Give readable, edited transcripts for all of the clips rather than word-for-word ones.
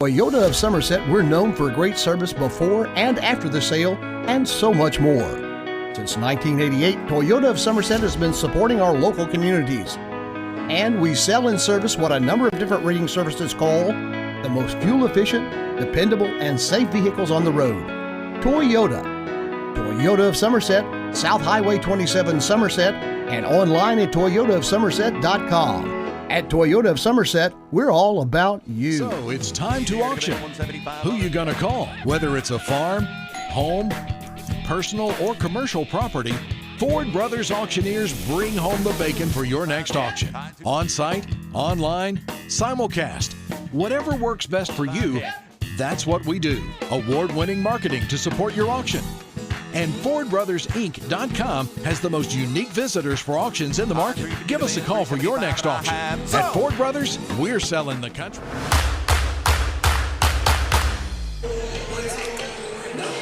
Toyota of Somerset, we're known for great service before and after the sale and so much more. Since 1988, Toyota of Somerset has been supporting our local communities. And we sell and service what a number of different rating services call the most fuel-efficient, dependable, and safe vehicles on the road. Toyota. Toyota of Somerset, South Highway 27 Somerset, and online at toyotaofsomerset.com. At Toyota of Somerset, we're all about you. So it's time to auction. Who you gonna call? Whether it's a farm, home, personal, or commercial property, Ford Brothers Auctioneers bring home the bacon for your next auction. On-site, online, simulcast. Whatever works best for you, that's what we do. Award-winning marketing to support your auction. And FordBrothersInc.com has the most unique visitors for auctions in the market. Give us a call for your next auction. At Ford Brothers, we're selling the country.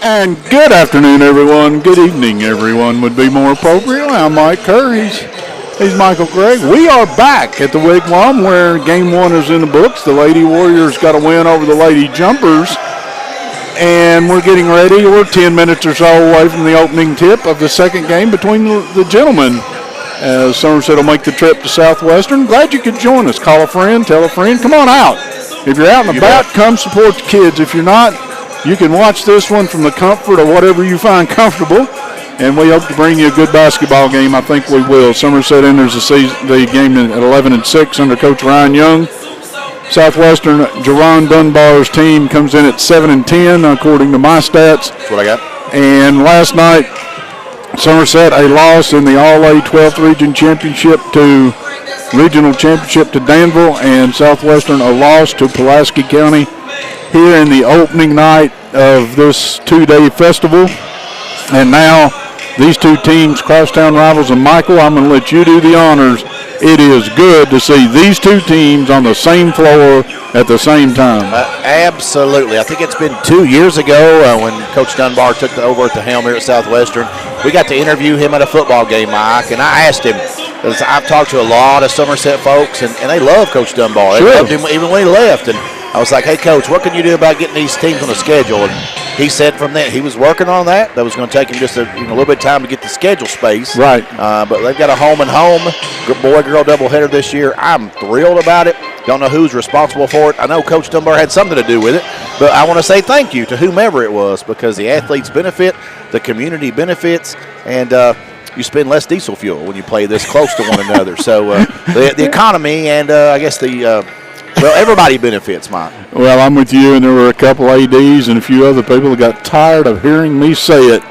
And good afternoon, everyone. Good evening, everyone, would be more appropriate. I'm Mike Kerr. He's Michael Gregg. We are back at the Wigwam where game one is in the books. The Lady Warriors got a win over the Lady Jumpers. And we're getting ready. We're 10 minutes or so away from the opening tip of the second game between the gentlemen. As Somerset will make the trip to Southwestern. Glad you could join us. Call a friend, tell a friend. Come on out. If you're out and about, come support the kids. If you're not, you can watch this one from the comfort of whatever you find comfortable. And we hope to bring you a good basketball game. I think we will. Somerset enters the game at 11-6 under Coach Ryan Young. Southwestern, Jerron Dunbar's team comes in at 7-10, according to my stats. That's what I got. And last night, Somerset, a loss in the All-A 12th Regional Championship to Danville, and Southwestern a loss to Pulaski County here in the opening night of this two-day festival. And now, these two teams, crosstown rivals, and Michael, I'm going to let you do the honors. It is good to see these two teams on the same floor at the same time. Absolutely. I think it's been 2 years ago when Coach Dunbar took over at the helm here at Southwestern. We got to interview him at a football game, Mike, and I asked him, because I've talked to a lot of Somerset folks, and they love Coach Dunbar. They loved him even when he left. And I was like, hey, Coach, what can you do about getting these teams on the schedule? And he said from that he was working on that. That was going to take him just a little bit of time to get the schedule space. Right. But they've got a home-and-home boy-girl doubleheader this year. I'm thrilled about it. Don't know who's responsible for it. I know Coach Dunbar had something to do with it. But I want to say thank you to whomever it was, because the athletes benefit, the community benefits, and you spend less diesel fuel when you play this close to one another. So the economy and I guess everybody benefits, Mike. Well, I'm with you, and there were a couple ADs and a few other people that got tired of hearing me say it.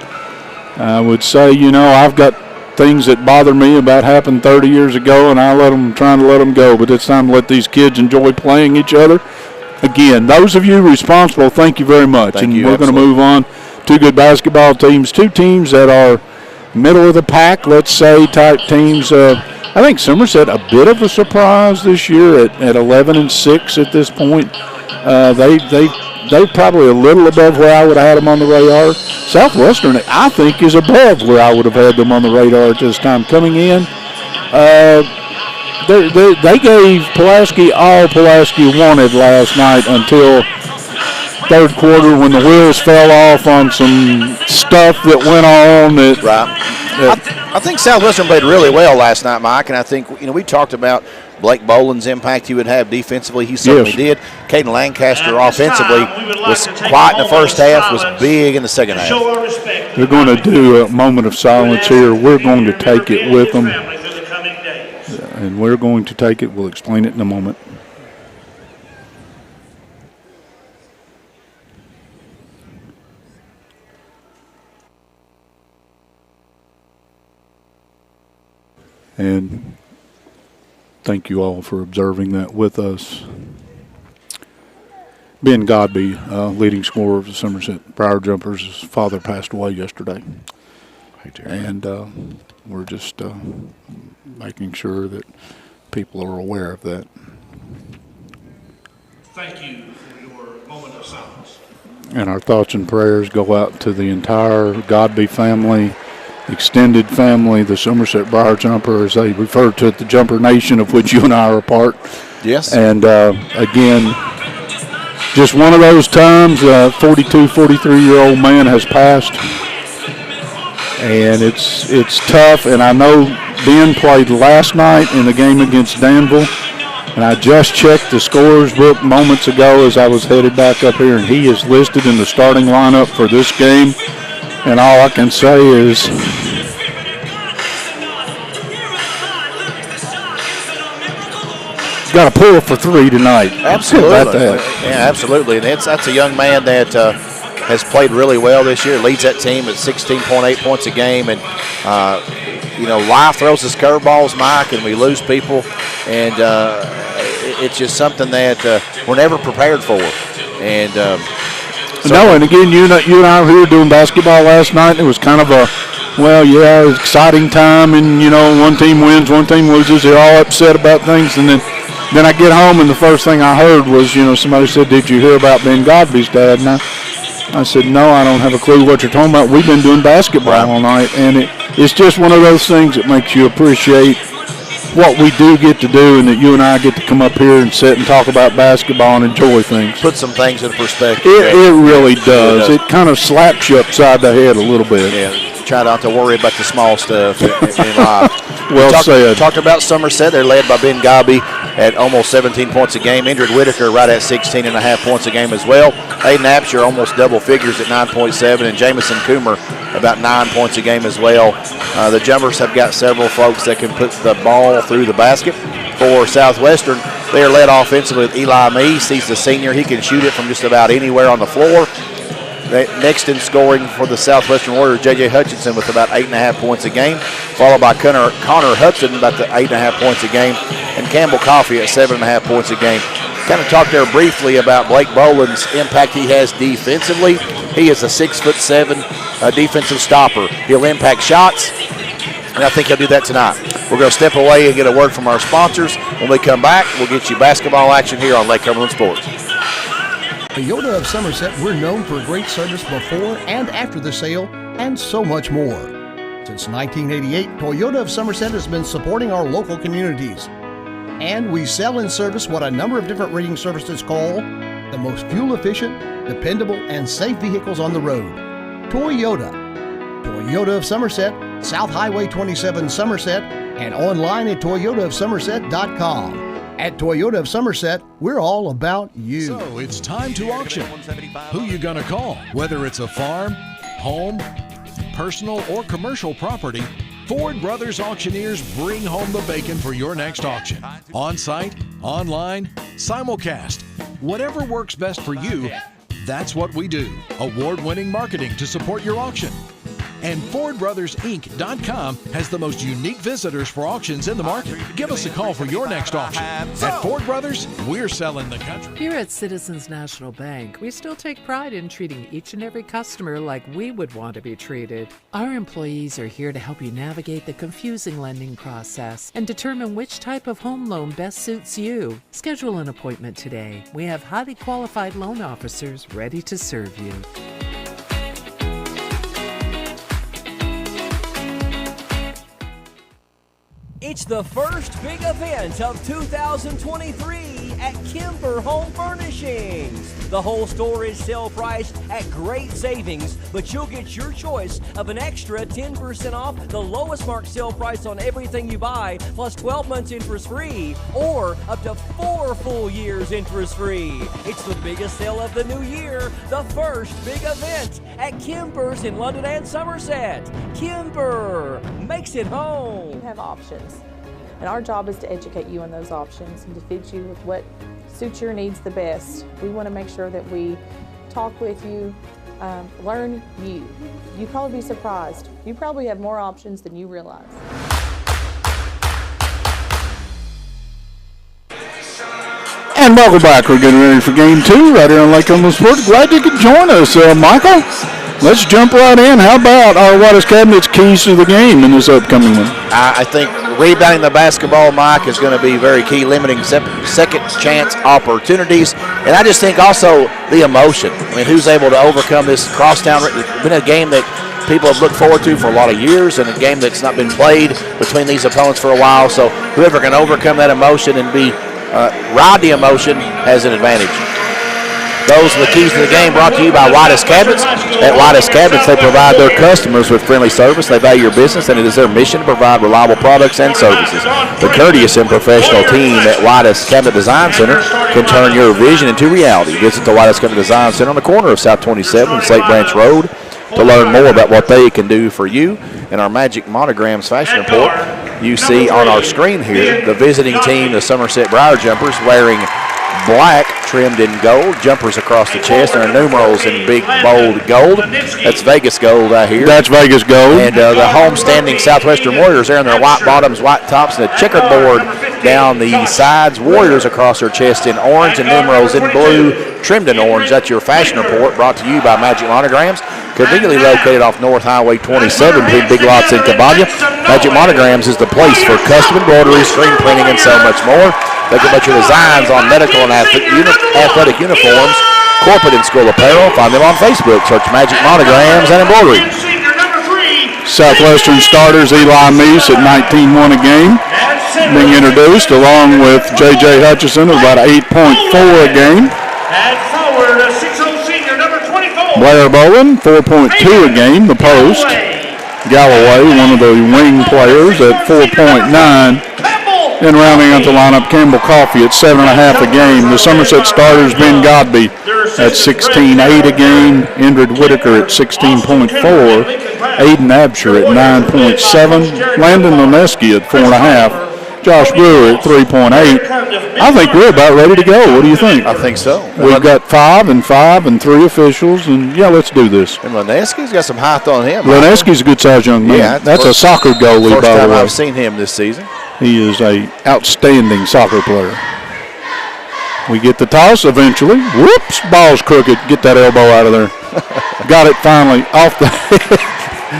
I would say, I've got things that bother me about happened 30 years ago, and trying to let them go. But it's time to let these kids enjoy playing each other. Again, those of you responsible, thank you very much. Thank and you, we're going to move on. Two good basketball teams, two teams that are middle of the pack, let's say, type teams. I think Somerset a bit of a surprise this year at 11-6 at this point. They probably a little above where I would have had them on the radar. Southwestern, I think, is above where I would have had them on the radar at this time. Coming in, they gave Pulaski all Pulaski wanted last night until third quarter when the wheels fell off on some stuff that went on. I think Southwestern played really well last night, Mike, and I think we talked about Blake Boland's impact he would have defensively. He certainly did. Caden Lancaster offensively was quiet in the first half, was big in the second half. They're going to do a moment of silence here. We're going to take it with them, and we're going to take it. We'll explain it in a moment. And thank you all for observing that with us. Ben Godby, leading scorer of the Somerset Briar Jumpers, his father passed away yesterday. And we're just making sure that people are aware of that. Thank you for your moment of silence. And our thoughts and prayers go out to the entire Godby family, extended family, the Somerset Briar Jumper, as they refer to it, the Jumper Nation, of which you and I are a part. Yes. And again, just one of those times. 42, 43-year-old man has passed, and it's tough. And I know Ben played last night in the game against Danville, and I just checked the scores book moments ago as I was headed back up here, and he is listed in the starting lineup for this game. And all I can say is got to pull for 3 tonight. Absolutely. Yeah, absolutely. And that's a young man that has played really well this year, leads that team at 16.8 points a game. And, life throws us curveballs, Mike, and we lose people. And it's just something that we're never prepared for. And and again, you and I were here doing basketball last night. It was kind of it was exciting time. And, one team wins, one team loses. They're all upset about things. And then I get home, and the first thing I heard was, somebody said, "Did you hear about Ben Godby's dad?" And I said, "No, I don't have a clue what you're talking about. We've been doing basketball all night." And it's just one of those things that makes you appreciate what we do get to do, and that you and I get to come up here and sit and talk about basketball and enjoy things. Put some things in perspective. It really does. It kind of slaps you upside the head a little bit. Yeah, try not to worry about the small stuff in life. Well said. Talked about Somerset. They're led by Ben Godby at almost 17 points a game. Indrid Whitaker right at 16.5 points a game as well. Aiden Apsher almost double figures at 9.7, and Jamison Coomer about 9 points a game as well. The Jumpers have got several folks that can put the ball through the basket. For Southwestern, they are led offensively with Eli Meese. He's the senior. He can shoot it from just about anywhere on the floor. Next in scoring for the Southwestern Warriors, J.J. Hutchinson with about 8.5 points a game, followed by Connor Hudson about the 8.5 points a game, and Campbell Coffey at 7.5 points a game. Kind of talked there briefly about Blake Boland's impact he has defensively. He is a 6'7" defensive stopper. He'll impact shots, and I think he'll do that tonight. We're going to step away and get a word from our sponsors. When we come back, we'll get you basketball action here on Lake Cumberland Sports. Toyota of Somerset, we're known for great service before and after the sale, and so much more. Since 1988, Toyota of Somerset has been supporting our local communities. And we sell and service what a number of different rating services call the most fuel-efficient, dependable, and safe vehicles on the road. Toyota. Toyota of Somerset, South Highway 27 Somerset, and online at toyotaofsomerset.com. At Toyota of Somerset, we're all about you. So it's time to auction. Who you gonna call? Whether it's a farm, home, personal, or commercial property, Ford Brothers Auctioneers bring home the bacon for your next auction. On-site, online, simulcast. Whatever works best for you, that's what we do. Award-winning marketing to support your auction. And FordBrothersInc.com has the most unique visitors for auctions in the market. Give us a call for your next auction. At Ford Brothers, we're selling the country. Here at Citizens National Bank, we still take pride in treating each and every customer like we would want to be treated. Our employees are here to help you navigate the confusing lending process and determine which type of home loan best suits you. Schedule an appointment today. We have highly qualified loan officers ready to serve you. It's the first big event of 2023 at Kimber Home Furnishings. The whole store is sale priced at great savings, but you'll get your choice of an extra 10% off the lowest marked sale price on everything you buy, plus 12 months interest free, or up to 4 full years interest free. It's the biggest sale of the new year, the first big event at Kimber's in London and Somerset. Kimber makes it home. You have options, and our job is to educate you on those options and to fit you with what suits your needs the best. We want to make sure that we talk with you, learn you. You'd probably be surprised. You probably have more options than you realize. And welcome back. We're getting ready for game 2 right here on Lake Cumberland Sports. Glad you could join us, Michael. Let's jump right in. How about our Waters Cabinet's keys to the game in this upcoming one? I think rebounding the basketball, Mike, is going to be very key, limiting second chance opportunities. And I just think also the emotion. I mean, who's able to overcome this crosstown? It's been a game that people have looked forward to for a lot of years, and a game that's not been played between these opponents for a while. So whoever can overcome that emotion and ride the emotion has an advantage. Those are the keys to the game, brought to you by White's Cabinets. At White's Cabinets, they provide their customers with friendly service. They value your business, and it is their mission to provide reliable products and services. The courteous and professional team at White's Cabinet Design Center can turn your vision into reality. Visit the White's Cabinet Design Center on the corner of South 27 and Slate Branch Road to learn more about what they can do for you. In our Magic Monograms Fashion Report, you see on our screen here the visiting team, the Somerset Briar Jumpers, wearing black trimmed in gold, jumpers across the chest, and our numerals in big, bold gold. That's Vegas gold right here. That's Vegas gold. And the home-standing Southwestern Warriors there in their white bottoms, white tops, and a checkerboard down the sides. Warriors across their chest in orange and numerals in blue, trimmed in orange. That's your fashion report, brought to you by Magic Monograms, conveniently located off North Highway 27 between Big Lots and Caballo. Magic Monograms is the place for custom embroidery, screen printing, and so much more. They can put your designs on medical and athletic uniforms, corporate and school apparel. Find them on Facebook. Search Magic Monograms and Embroidery. Southwestern starters Eli Meese at 19-1 a game, being introduced along with J.J. Hutchison at about 8.4 a game. Blair Bowen, 4.2 a game, the post. Galloway, one of the wing players, at 4.9. And rounding out the lineup, Campbell Coffey at 7.5 a game. The Somerset starters, Ben Godby at 16.8 a game. Indrid Whitaker at 16.4. Aiden Absher at 9.7. Landon Lineski at 4.5. Josh Brewer at 3.8. I think we're about ready to go. What do you think? I think so. We've got 5 and 5 and 3 officials, and yeah, let's do this. And Lineski's got some height on him. Lineski's a good-sized young man. Yeah, that's a soccer goalie, by the way. First time I've seen him this season. He is a outstanding soccer player. We get the toss eventually. Whoops, ball's crooked. Get that elbow out of there. Got it finally off the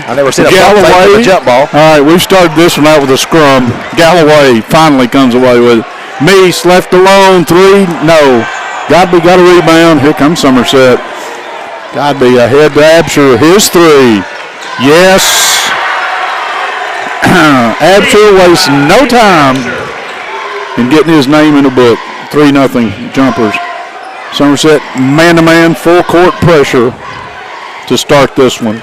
I never seen a Galloway jump ball. All right, we've started this one out with a scrum. Galloway finally comes away with it. Meese left alone, 3, no. Godby got a rebound. Here comes Somerset. Godby ahead to Absher, his 3. Yes. Absher wastes no time in getting his name in the book. 3-0 Jumpers. Somerset man-to-man, full-court pressure to start this one.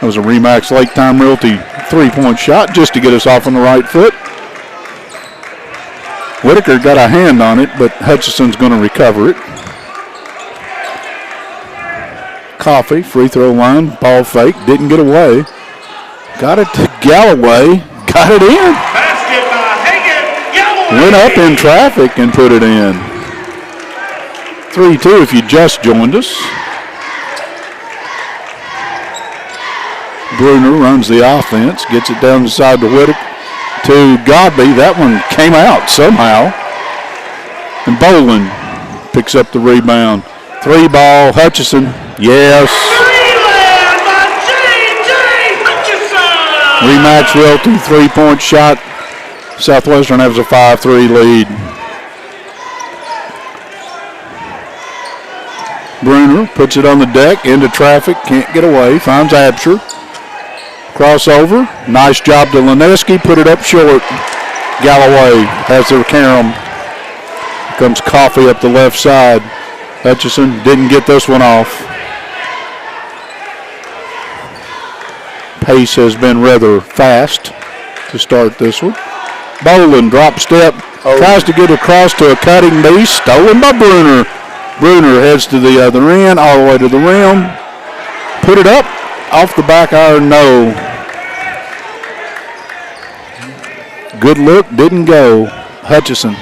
That was a Remax Lake Time Realty 3-point shot just to get us off on the right foot. Whitaker got a hand on it, but Hutchison's going to recover it. Coffey, free throw line, ball fake, didn't get away. Got it to Galloway, got it in. Basket by Hagan Galloway. Went up in traffic and put it in. 3-2 if you just joined us. Bruner runs the offense, gets it down the side to Whitaker, to Godby. That one came out somehow. And Boland picks up the rebound. 3 ball, Hutchison, yes. Rebound by J.J. Hutchison. Remax Realty 3-point shot. Southwestern has a 5-3 lead. Bruner puts it on the deck, into traffic, can't get away, finds Absher. Crossover, nice job to Lineski, put it up short. Galloway has their carom. Here comes Coffey up the left side. Hutchison didn't get this one off. Pace has been rather fast to start this one. Boland drop step, tries to get across to a cutting Meese, stolen by Bruner. Bruner heads to the other end, all the way to the rim. Put it up, off the back iron, no. Good look, didn't go. Hutchison.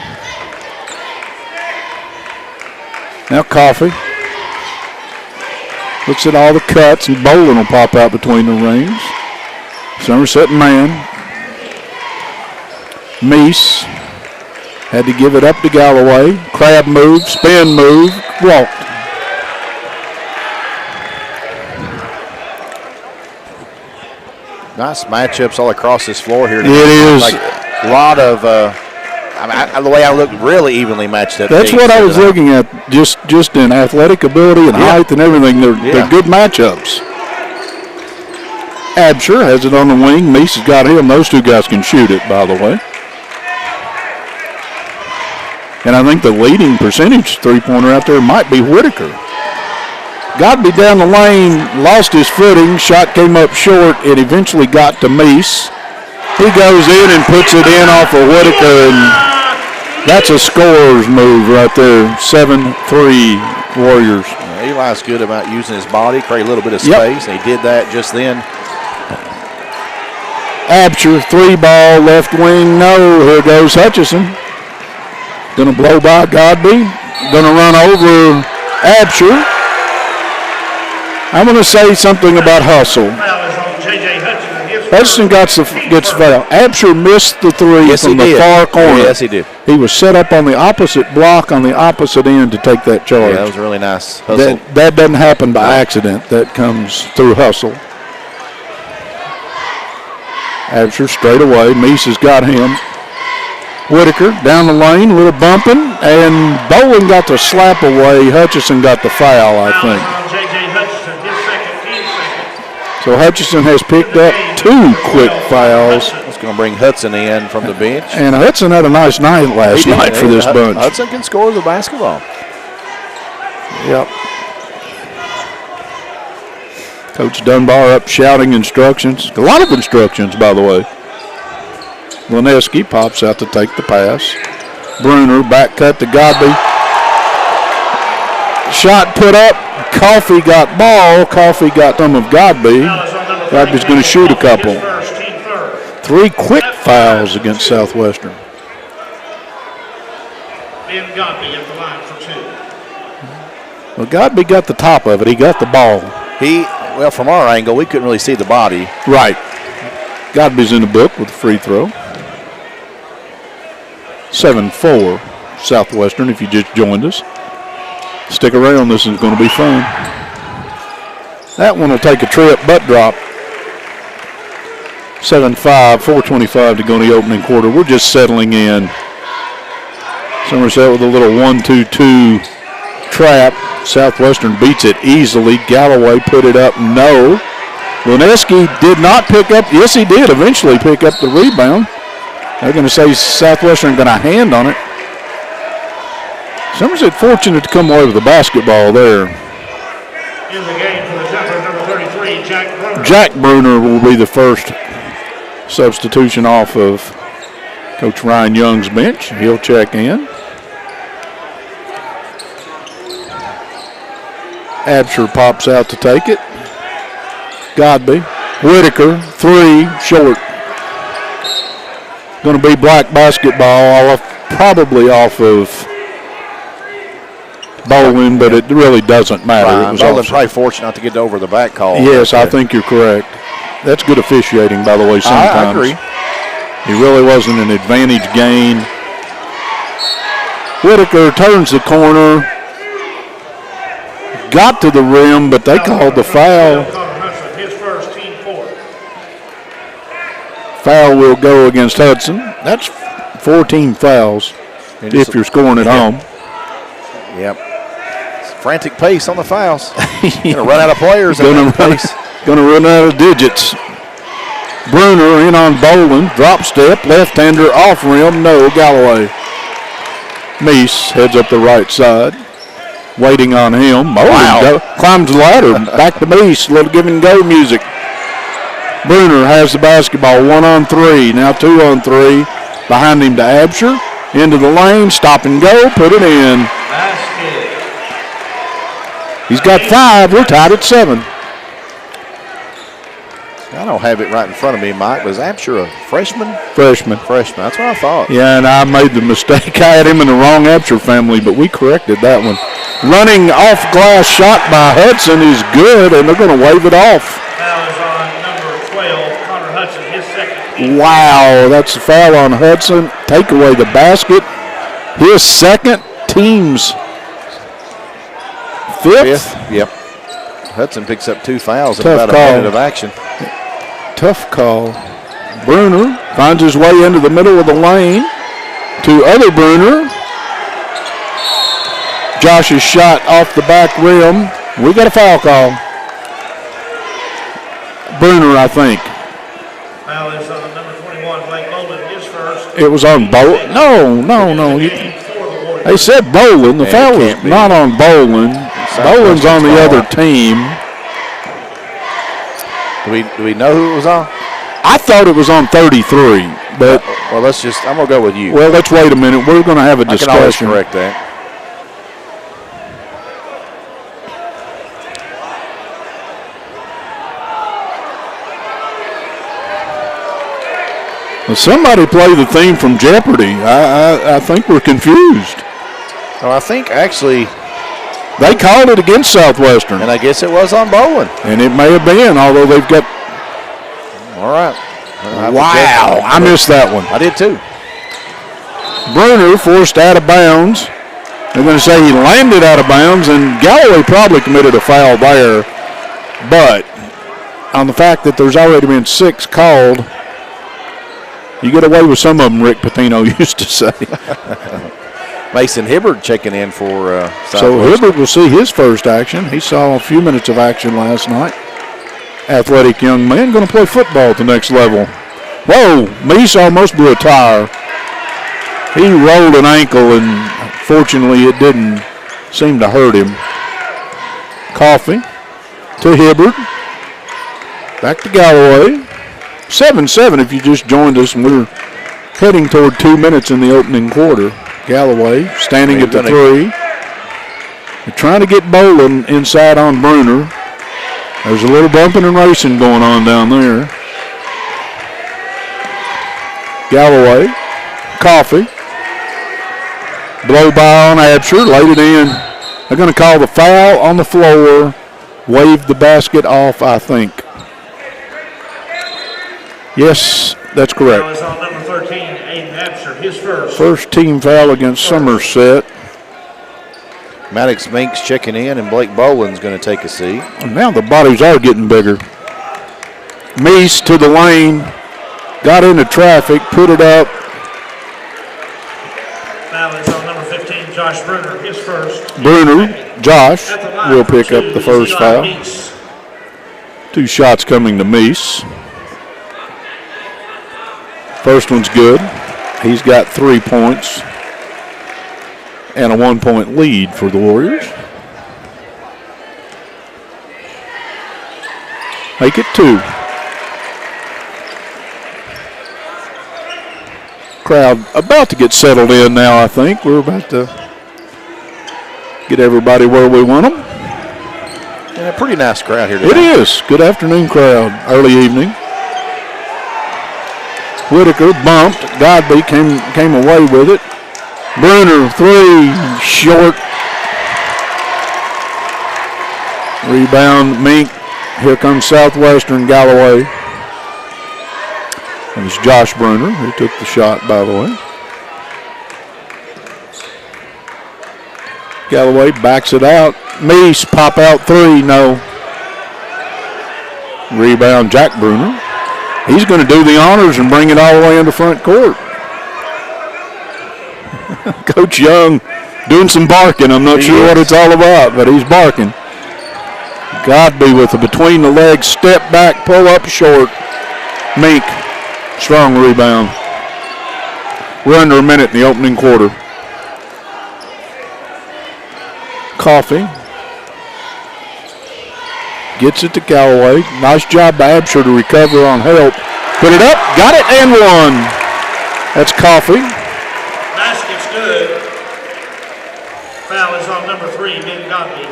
Now Coffey. Looks at all the cuts, and Boland will pop out between the rings. Somerset man. Meese had to give it up to Galloway. Crab move, spin move, walked. Nice matchups all across this floor here. It is. Like a lot of, the way I look, really evenly matched up. That's what I was looking at, just in athletic ability and height and everything. They're good matchups. Absher has it on the wing. Meese has got him. Those two guys can shoot it, by the way. And I think the leading percentage three-pointer out there might be Whitaker. Godby down the lane, lost his footing. Shot came up short. It eventually got to Meese. He goes in and puts it in off of Whitaker, and that's a scorer's move right there. 7-3 Warriors. Eli's good about using his body, create a little bit of space, and he did that just then. Absher, 3-ball, left wing, no. Here goes Hutchison. Going to blow by Godby. Going to run over Absher. I'm going to say something about hustle. Hudson gets the foul. Absher missed the three from the far corner. Yes, he did. He was set up on the opposite block on the opposite end to take that charge. Yeah, that was a really nice hustle. That doesn't happen by accident. That comes through hustle. Absher straight away. Meese has got him. Whitaker down the lane, a little bumping, and Bowling got the slap away. Hutchison got the foul, I think. So Hutchison has picked up 2 quick fouls. It's going to bring Hudson in from the bench. And Hudson had a nice night last night for this bunch. Hudson can score the basketball. Yep. Coach Dunbar up shouting instructions. A lot of instructions, by the way. Lineski pops out to take the pass. Bruner back cut to Godby. Shot put up. Coffey got ball. Coffey got some of Godby. Godby's going to shoot a couple. 3 quick fouls against Southwestern. Ben Godby at the line for 2. Well, Godby got the top of it. He got the ball. Well, from our angle, we couldn't really see the body. Right. Godby's in the book with a free throw. 7-4 Southwestern if you just joined us. Stick around, this is going to be fun. That one will take a trip, butt drop. 7-5, 4:25 to go in the opening quarter. We're just settling in. Somerset with a little 1-2-2 trap. Southwestern beats it easily. Galloway put it up, no. Lineski did not pick up, yes he did eventually pick up the rebound. They're going to say Southwestern going to hand on it. Somerset fortunate to come away with the basketball there. In the game for the jumper, number 33, Jack Bruner. Jack Bruner will be the first substitution off of Coach Ryan Young's bench. He'll check in. Absher pops out to take it. Godby. Whitaker, 3, short. Going to be black basketball, probably off of Bowling, but it really doesn't matter. Bowling probably fortunate not to get over the back call. Yes, I think you're correct. That's good officiating, by the way, sometimes. I agree. He really wasn't an advantage gain. Whitaker turns the corner. Got to the rim, but they called the foul. His first, team 4. Foul will go against Hudson. That's 14 fouls if you're scoring at home. Yep. Frantic pace on the fouls. Going to run out of players. Going to run out of digits. Bruner in on Bowling. Drop step. Left-hander off rim. No. Galloway. Meese heads up the right side. Waiting on him. Bowling climbs the ladder. Back to Meese. A little give and go music. Bruner has the basketball. 1-on-3. Now 2-on-3. Behind him to Absher. Into the lane. Stop and go. Put it in. He's got 5. We're tied at 7. I don't have it right in front of me, Mike. Was Absher a freshman? Freshman. That's what I thought. Yeah, and I made the mistake. I had him in the wrong Absher family, but we corrected that one. Running off glass shot by Hudson is good, and they're going to wave it off. Foul is on number 12, Connor Hudson, his second. Wow, that's a foul on Hudson. Take away the basket. His second, team's fifth. Yep. Hudson picks up 2 fouls in Tough about a minute of action. Tough call. Bruner finds his way into the middle of the lane to other Bruner. Josh's shot off the back rim. We got a foul call. Bruner, I think. Foul is on number 21, Blake Bowling, his first. It was on Bowling. No. They said Bowling. The foul was not on Bowling. Bowling's on the other team. Do we know who it was on? I thought it was on 33, but well, I'm gonna go with you. Well, let's wait a minute. We're gonna have a discussion. I can always correct that. Well, somebody play the theme from Jeopardy. I think we're confused. Well, I think actually they called it against Southwestern, and I guess it was on Bowling. And it may have been, although they've got. All right. Wow, I missed that one. I did too. Bruner forced out of bounds. They're going to say he landed out of bounds, and Galloway probably committed a foul there. But on the fact that there's already been 6 called, you get away with some of them, Rick Pitino used to say. Mason Hibbard checking in for Southwestern. So Hibbard will see his first action. He saw a few minutes of action last night. Athletic young man, going to play football at the next level. Whoa, Meese almost blew a tire. He rolled an ankle, and fortunately it didn't seem to hurt him. Coffee to Hibbard. Back to Galloway. 7-7 if you just joined us, and we're heading toward 2 minutes in the opening quarter. Galloway standing at the 3. They're trying to get Bowling inside on Bruner. There's a little bumping and racing going on down there. Galloway, Coffee, blow by on Absher, laid it in. They're going to call the foul on the floor, wave the basket off, I think. Yes, that's correct. Foul is on number 13, Aiden Absher, his first. First team foul against Somerset. Maddox Minks checking in, and Blake Bowlin's going to take a seat. And now the bodies are getting bigger. Meese to the lane, got into traffic, put it up. Foul is on number 15, Josh Bruner, his first. Bruner, Josh, will pick up the first foul. 2 shots coming to Meese. First one's good. He's got 3 points. And a 1-point lead for the Warriors. Make it 2. Crowd about to get settled in now, I think. We're about to get everybody where we want them. And a pretty nice crowd here today. It is. Good afternoon crowd. Early evening. Whitaker bumped. Godby came away with it. Bruner, 3, short. Rebound, Mink. Here comes Southwestern, Galloway. It was Josh Bruner who took the shot, by the way. Galloway backs it out. Meese, pop out 3, no. Rebound, Jack Bruner. He's going to do the honors and bring it all the way into front court. Coach Young doing some barking. I'm not sure what it's all about, but he's barking. Godby with a between the legs step back, pull up short. Mink, strong rebound. We're under a minute in the opening quarter. Coffee gets it to Galloway. Nice job by Absher to recover on help. Put it up, got it, and one. That's Coffee. Basket's good. Foul is on number 3, Ben Godby.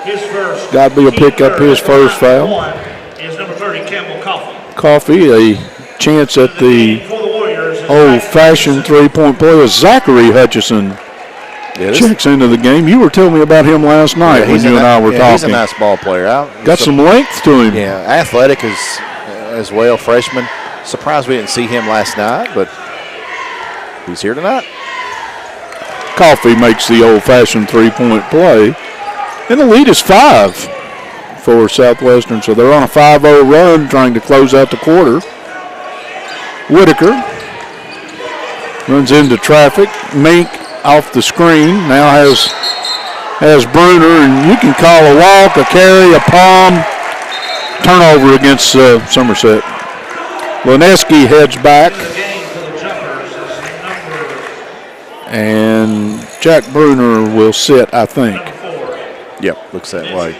His first. Godby will pick up his first foul. One is number 30, Campbell Coffee. Coffee, a chance at the old-fashioned three-point play with Zachary Hutchison. Checks into the game. You were telling me about him last night when you and I were talking. He's a nice ball player. Got some length to him. Yeah, athletic as well, freshman. Surprised we didn't see him last night, but he's here tonight. Coffee makes the old-fashioned three-point play. And the lead is 5 for Southwestern. So they're on a 5-0 run trying to close out the quarter. Whitaker runs into traffic. Mink off the screen. Now has Bruner, and you can call a walk, a carry, a palm. Turnover against Somerset. Lineski heads back. And Jack Bruner will sit, I think. Yep, looks that way.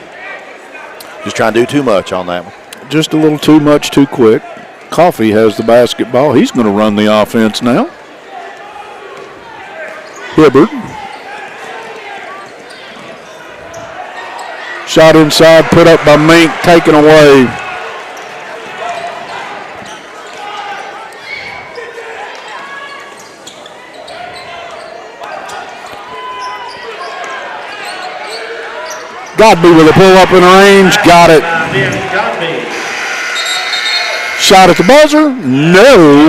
Just trying to do too much on that one. Just a little too much, too quick. Coffee has the basketball. He's going to run the offense now. Hibbard. Shot inside, put up by Mink, taken away. Godby with a pull-up in range, got it. Shot at the buzzer, no.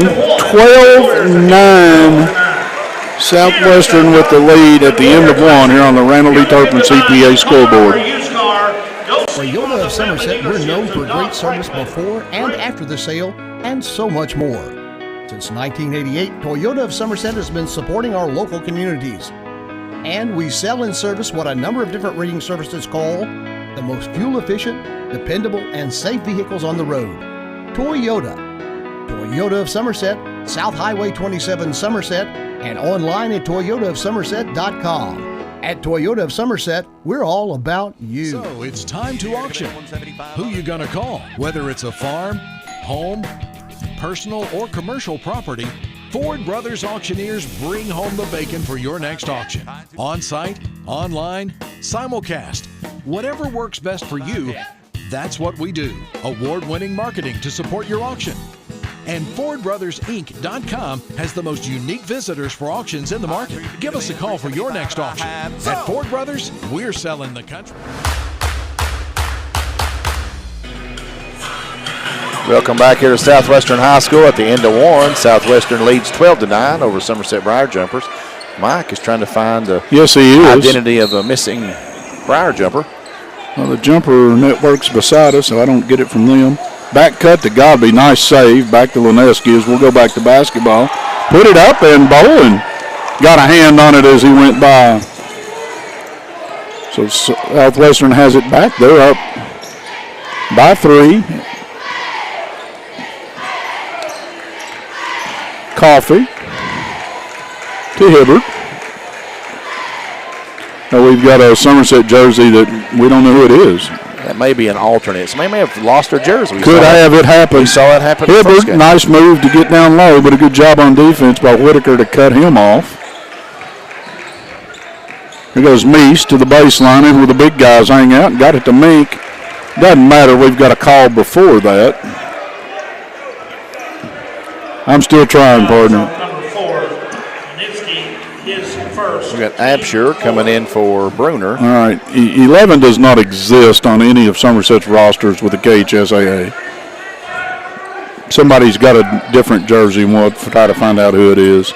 12-9. Southwestern with the lead at the end of one here on the Randall D. Turpin CPA scoreboard. Toyota of Somerset, we're known for great service before and after the sale and so much more. Since 1988, Toyota of Somerset has been supporting our local communities. And we sell and service what a number of different reading services call the most fuel-efficient, dependable, and safe vehicles on the road. Toyota. Toyota of Somerset, South Highway 27 Somerset, and online at toyotaofsomerset.com. At Toyota of Somerset, we're all about you. So it's time to auction. Who you gonna call? Whether it's a farm, home, personal, or commercial property, Ford Brothers Auctioneers bring home the bacon for your next auction. On-site, online, simulcast. Whatever works best for you, that's what we do. Award-winning marketing to support your auction. And FordBrothersInc.com has the most unique visitors for auctions in the market. Give us a call for your next auction. At Ford Brothers, we're selling the country. Welcome back here to Southwestern High School at the end of one. Southwestern leads 12-9 over Somerset Briar Jumpers. Mike is trying to find the identity of a missing Briar Jumper. Well, the jumper network's beside us, so I don't get it from them. Back cut to Godby, nice save. Back to Lineski as we'll go back to basketball. Put it up and Bolin got a hand on it as he went by. So Southwestern has it back. They're up by 3. Coffee to Hibbard. Now we've got a Somerset jersey that we don't know who it is. That may be an alternate. Somebody may have lost their jersey. Could have it happen. We saw it happen. Hibbard, nice move to get down low, but a good job on defense by Whitaker to cut him off. Here goes Meese to the baseline and where the big guys hang out and got it to Mink. Doesn't matter, we've got a call before that. I'm still trying, partner. Number 4, Nitsky, his first. We got Absher coming in for Bruner. All right, 11 does not exist on any of Somerset's rosters with the KHSAA. Somebody's got a different jersey and we'll try to find out who it is.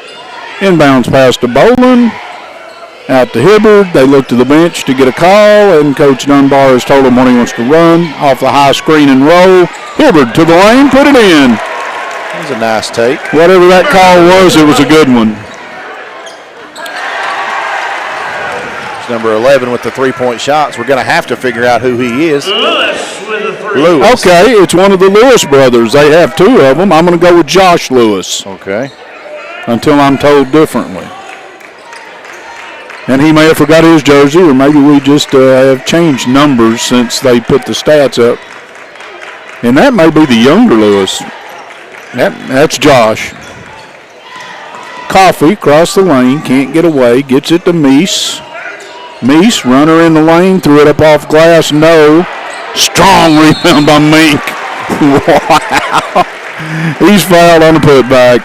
Inbounds pass to Bolin. Out to Hibbard. They look to the bench to get a call, and Coach Dunbar has told him what he wants to run. Off the high screen and roll. Hibbard to the lane, put it in. That was a nice take. Whatever that call was, it was a good one. It's number 11 with the three-point shots. We're going to have to figure out who he is. Lewis with a 3. Lewis. Okay, it's one of the Lewis brothers. They have 2 of them. I'm going to go with Josh Lewis. Okay. Until I'm told differently. And he may have forgot his jersey, or maybe we just have changed numbers since they put the stats up. And that may be the younger Lewis. That's Josh. Coffee across the lane, can't get away, gets it to Meese. Meese, runner in the lane, threw it up off glass, no. Strong rebound by Mink. Wow. He's fouled on the putback.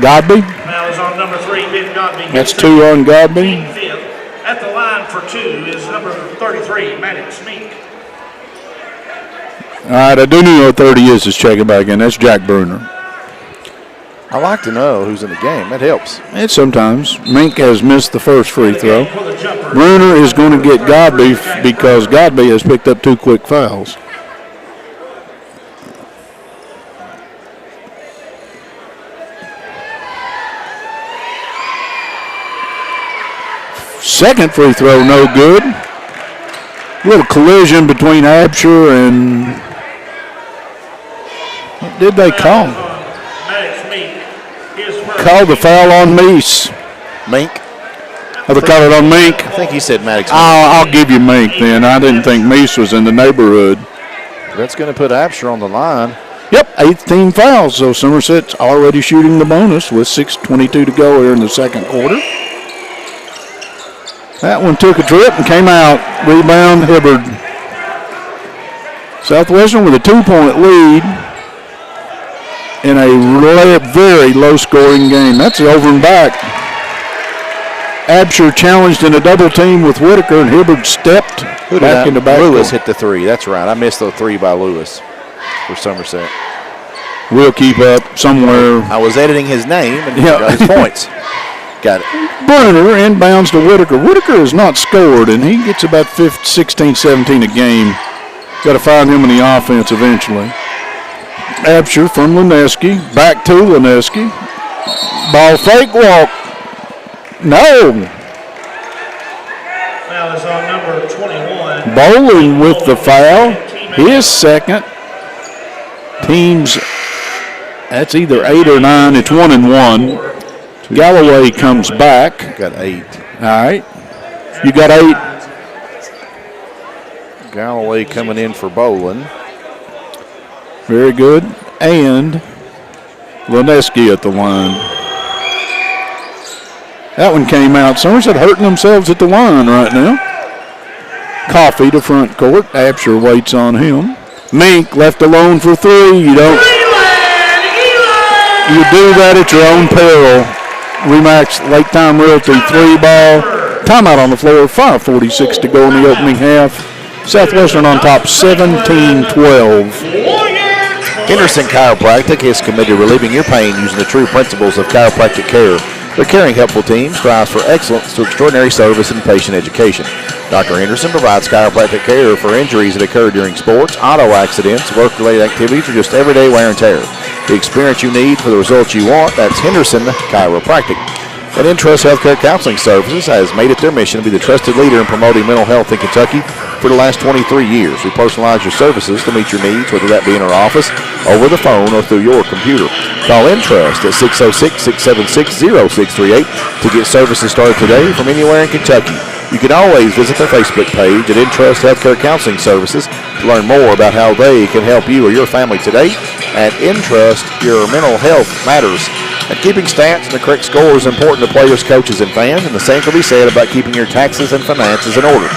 Godby? Foul is on number 3, Ben Godby. That's 2 on Godby. At the line for 2 is number 33, Maddox Mink. All right, I do know who 30 is checking back in. That's Jack Bruner. I like to know who's in the game. That helps. And sometimes. Mink has missed the first free throw. Bruner is going to get Godby because Godby has picked up 2 quick fouls. Second free throw, no good. A little collision between Absher and... What did they call? Called the foul on Meese. Mink. Have they caught it on Mink? I think he said Maddox. I'll give you Mink then. I didn't think Meese was in the neighborhood. That's going to put Absher on the line. Yep, 18 fouls. So Somerset's already shooting the bonus with 6:22 to go here in the second quarter. That one took a trip and came out. Rebound, Hibbard. Southwestern with a 2-point lead in a very low-scoring game. That's over and back. Absher challenged in a double team with Whitaker, and Hibbard stepped back into back. Lewis hit the three. That's right. I missed the three by Lewis for Somerset. We'll keep up somewhere. I was editing his name and got his points. Got it. Bruner inbounds to Whitaker. Whitaker has not scored, and he gets about 16, 17 a game. Got to find him in the offense eventually. Absher from Lineski. Back to Lineski. Ball fake walk. No. Foul is on number 21. Bowling with the foul. His second. Teams, that's either 8 or 9. It's 1 and 1. Galloway comes back. Got 8. All right. You got 8. Galloway coming in for Bowling. Very good. And Lineski at the line. That one came out. Somerset hurting themselves at the line right now. Coffee to front court. Absher waits on him. Mink left alone for 3. You don't. You do that at your own peril. Remax Lake Time Realty 3-ball. Timeout on the floor. 5:46 to go in the opening half. Southwestern on top 17-12. Henderson Chiropractic is committed to relieving your pain using the true principles of chiropractic care. Their caring, helpful team strives for excellence through extraordinary service and patient education. Dr. Henderson provides chiropractic care for injuries that occur during sports, auto accidents, work-related activities, or just everyday wear and tear. The experience you need for the results you want, that's Henderson Chiropractic. And Intrust Healthcare Counseling Services has made it their mission to be the trusted leader in promoting mental health in Kentucky for the last 23 years. We personalize your services to meet your needs, whether that be in our office, over the phone, or through your computer. Call Intrust at 606-676-0638 to get services started today from anywhere in Kentucky. You can always visit their Facebook page at Intrust Healthcare Counseling Services to learn more about how they can help you or your family today. At Intrust, your mental health matters. And keeping stats and the correct score is important to players, coaches, and fans, and the same can be said about keeping your taxes and finances in order.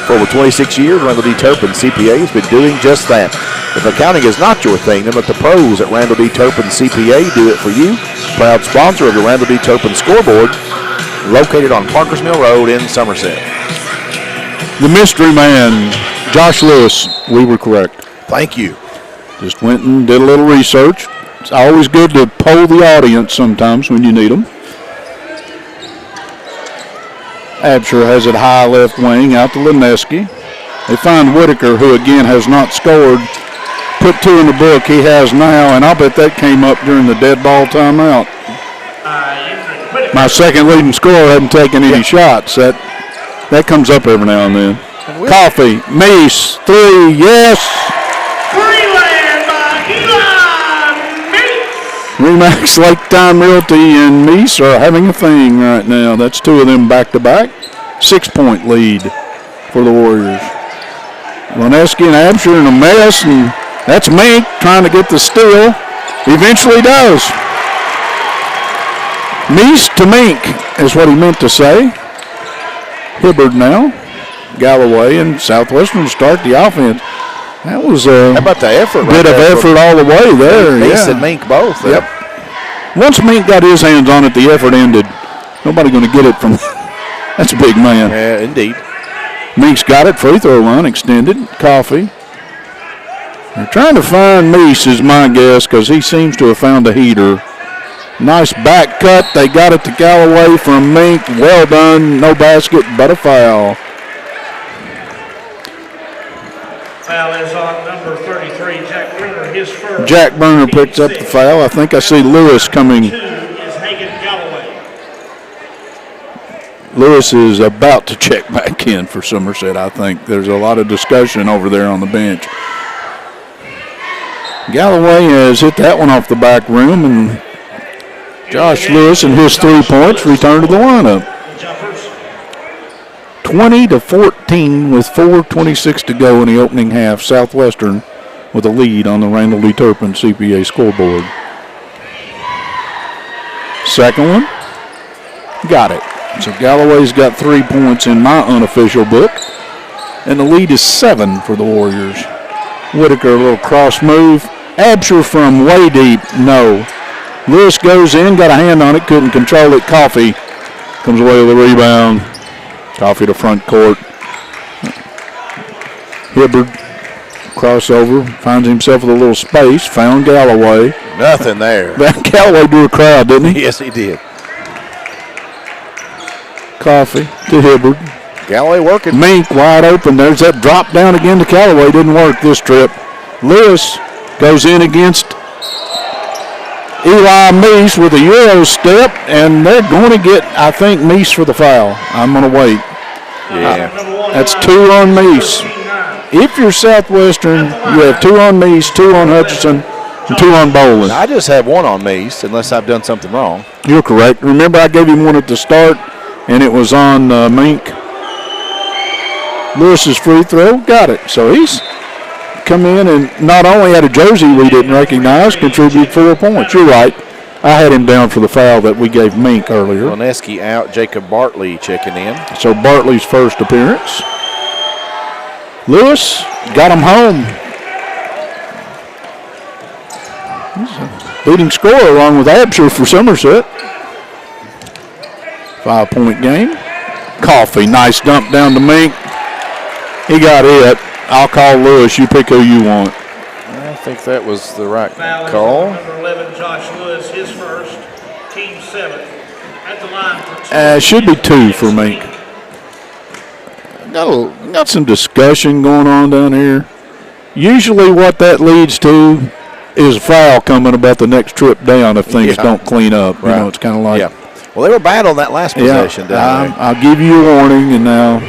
For over 26 years, Randall D. Turpin CPA has been doing just that. If accounting is not your thing, then let the pros at Randall D. Turpin CPA do it for you. Proud sponsor of the Randall D. Turpin scoreboard, located on Parkers Mill Road in Somerset. The mystery man, Josh Lewis, we were correct. Thank you. Just went and did a little research. It's always good to poll the audience sometimes when you need them. Absher has it high left wing out to Lineski. They find Whitaker, who again has not scored. Put 2 in the book. He has now, and I'll bet that came up during the dead ball timeout. My second leading scorer hadn't taken any shots. That comes up every now and then. Coffee, Meese, 3, yes. Remax Lake Time Realty and Meese are having a thing right now. That's 2 of them back-to-back. 6-point lead for the Warriors. Lineski and Absher in a mess, and that's Mink trying to get the steal. Eventually does. Meese to Mink is what he meant to say. Hibbard now. Galloway and Southwestern start the offense. That was a How about the effort bit of effort all the way there. Meese and Mink both. Yep. Once Mink got his hands on it, the effort ended. Nobody going to get it from. That's a big man. Yeah, indeed. Mink's got it. Free throw line extended. Coffee. They're trying to find Meese, is my guess, because he seems to have found a heater. Nice back cut. They got it to Galloway from Mink. Well done. No basket, but a foul. Foul is on number 33, Jack Bruner, his first. Jack Bruner picks up the foul. I think I see Lewis coming. 2 is Hagan Galloway. Lewis is about to check back in for Somerset, I think. There's a lot of discussion over there on the bench. Galloway has hit that one off the back rim, and Josh Lewis and his 3 points return to the lineup. Jumpers. 20-14 with 4:26 to go in the opening half. Southwestern with a lead on the Randall D. Turpin CPA scoreboard. Second one, got it. So Galloway's got 3 points in my unofficial book, and the lead is 7 for the Warriors. Whitaker, a little cross move. Absher from way deep, no. Lewis goes in, got a hand on it, couldn't control it. Coffee comes away with a rebound. Coffee to front court. Hibbard, crossover, finds himself with a little space, found Galloway. Nothing there. Galloway drew a crowd, didn't he? Yes, he did. Coffee to Hibbard. Galloway working. Mink wide open. There's that drop down again to Callaway. Didn't work this trip. Lewis goes in against Eli Meese with a Euro step, and they're going to get, I think, Meese for the foul. I'm going to wait. Yeah. That's 2 on Meese. If you're Southwestern, you have 2 on Meese, 2 on Hutchinson, and 2 on Boland. I just have 1 on Meese, unless I've done something wrong. You're correct. Remember, I gave him 1 at the start, and it was on Mink. Lewis's free throw, got it. So he's come in and not only had a jersey we didn't recognize, contribute 4 points. You're right. I had him down for the foul that we gave Mink earlier. Boneski out, Jacob Bartley checking in. So Bartley's first appearance. Lewis got him home. He's a leading scorer along with Absher for Somerset. 5-point game. Coffee, nice dump down to Mink. He got it. I'll call Lewis. You pick who you want. I think that was the right Foul is call. on number 11, Josh Lewis, his first, team 7th. At the line for 2. Should be 2 for Mink. Got some discussion going on down here. Usually what that leads to is a foul coming about the next trip down if things don't clean up. Right. You know, it's kind of like. Yeah. Well, they were bad on that last possession down there. I'll give you a warning, and now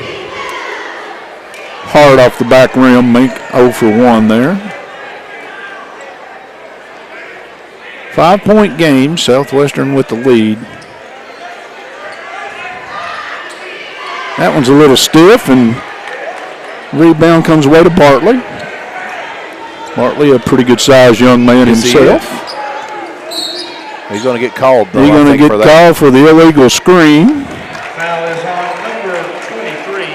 hard off the back rim. Mink 0 for 1 there. 5-point game. Southwestern with the lead. That one's a little stiff, and rebound comes away to Bartley. Bartley, a pretty good-sized young man himself. He's going to get called, though. He's going to get called for the illegal screen. Foul is on number 23.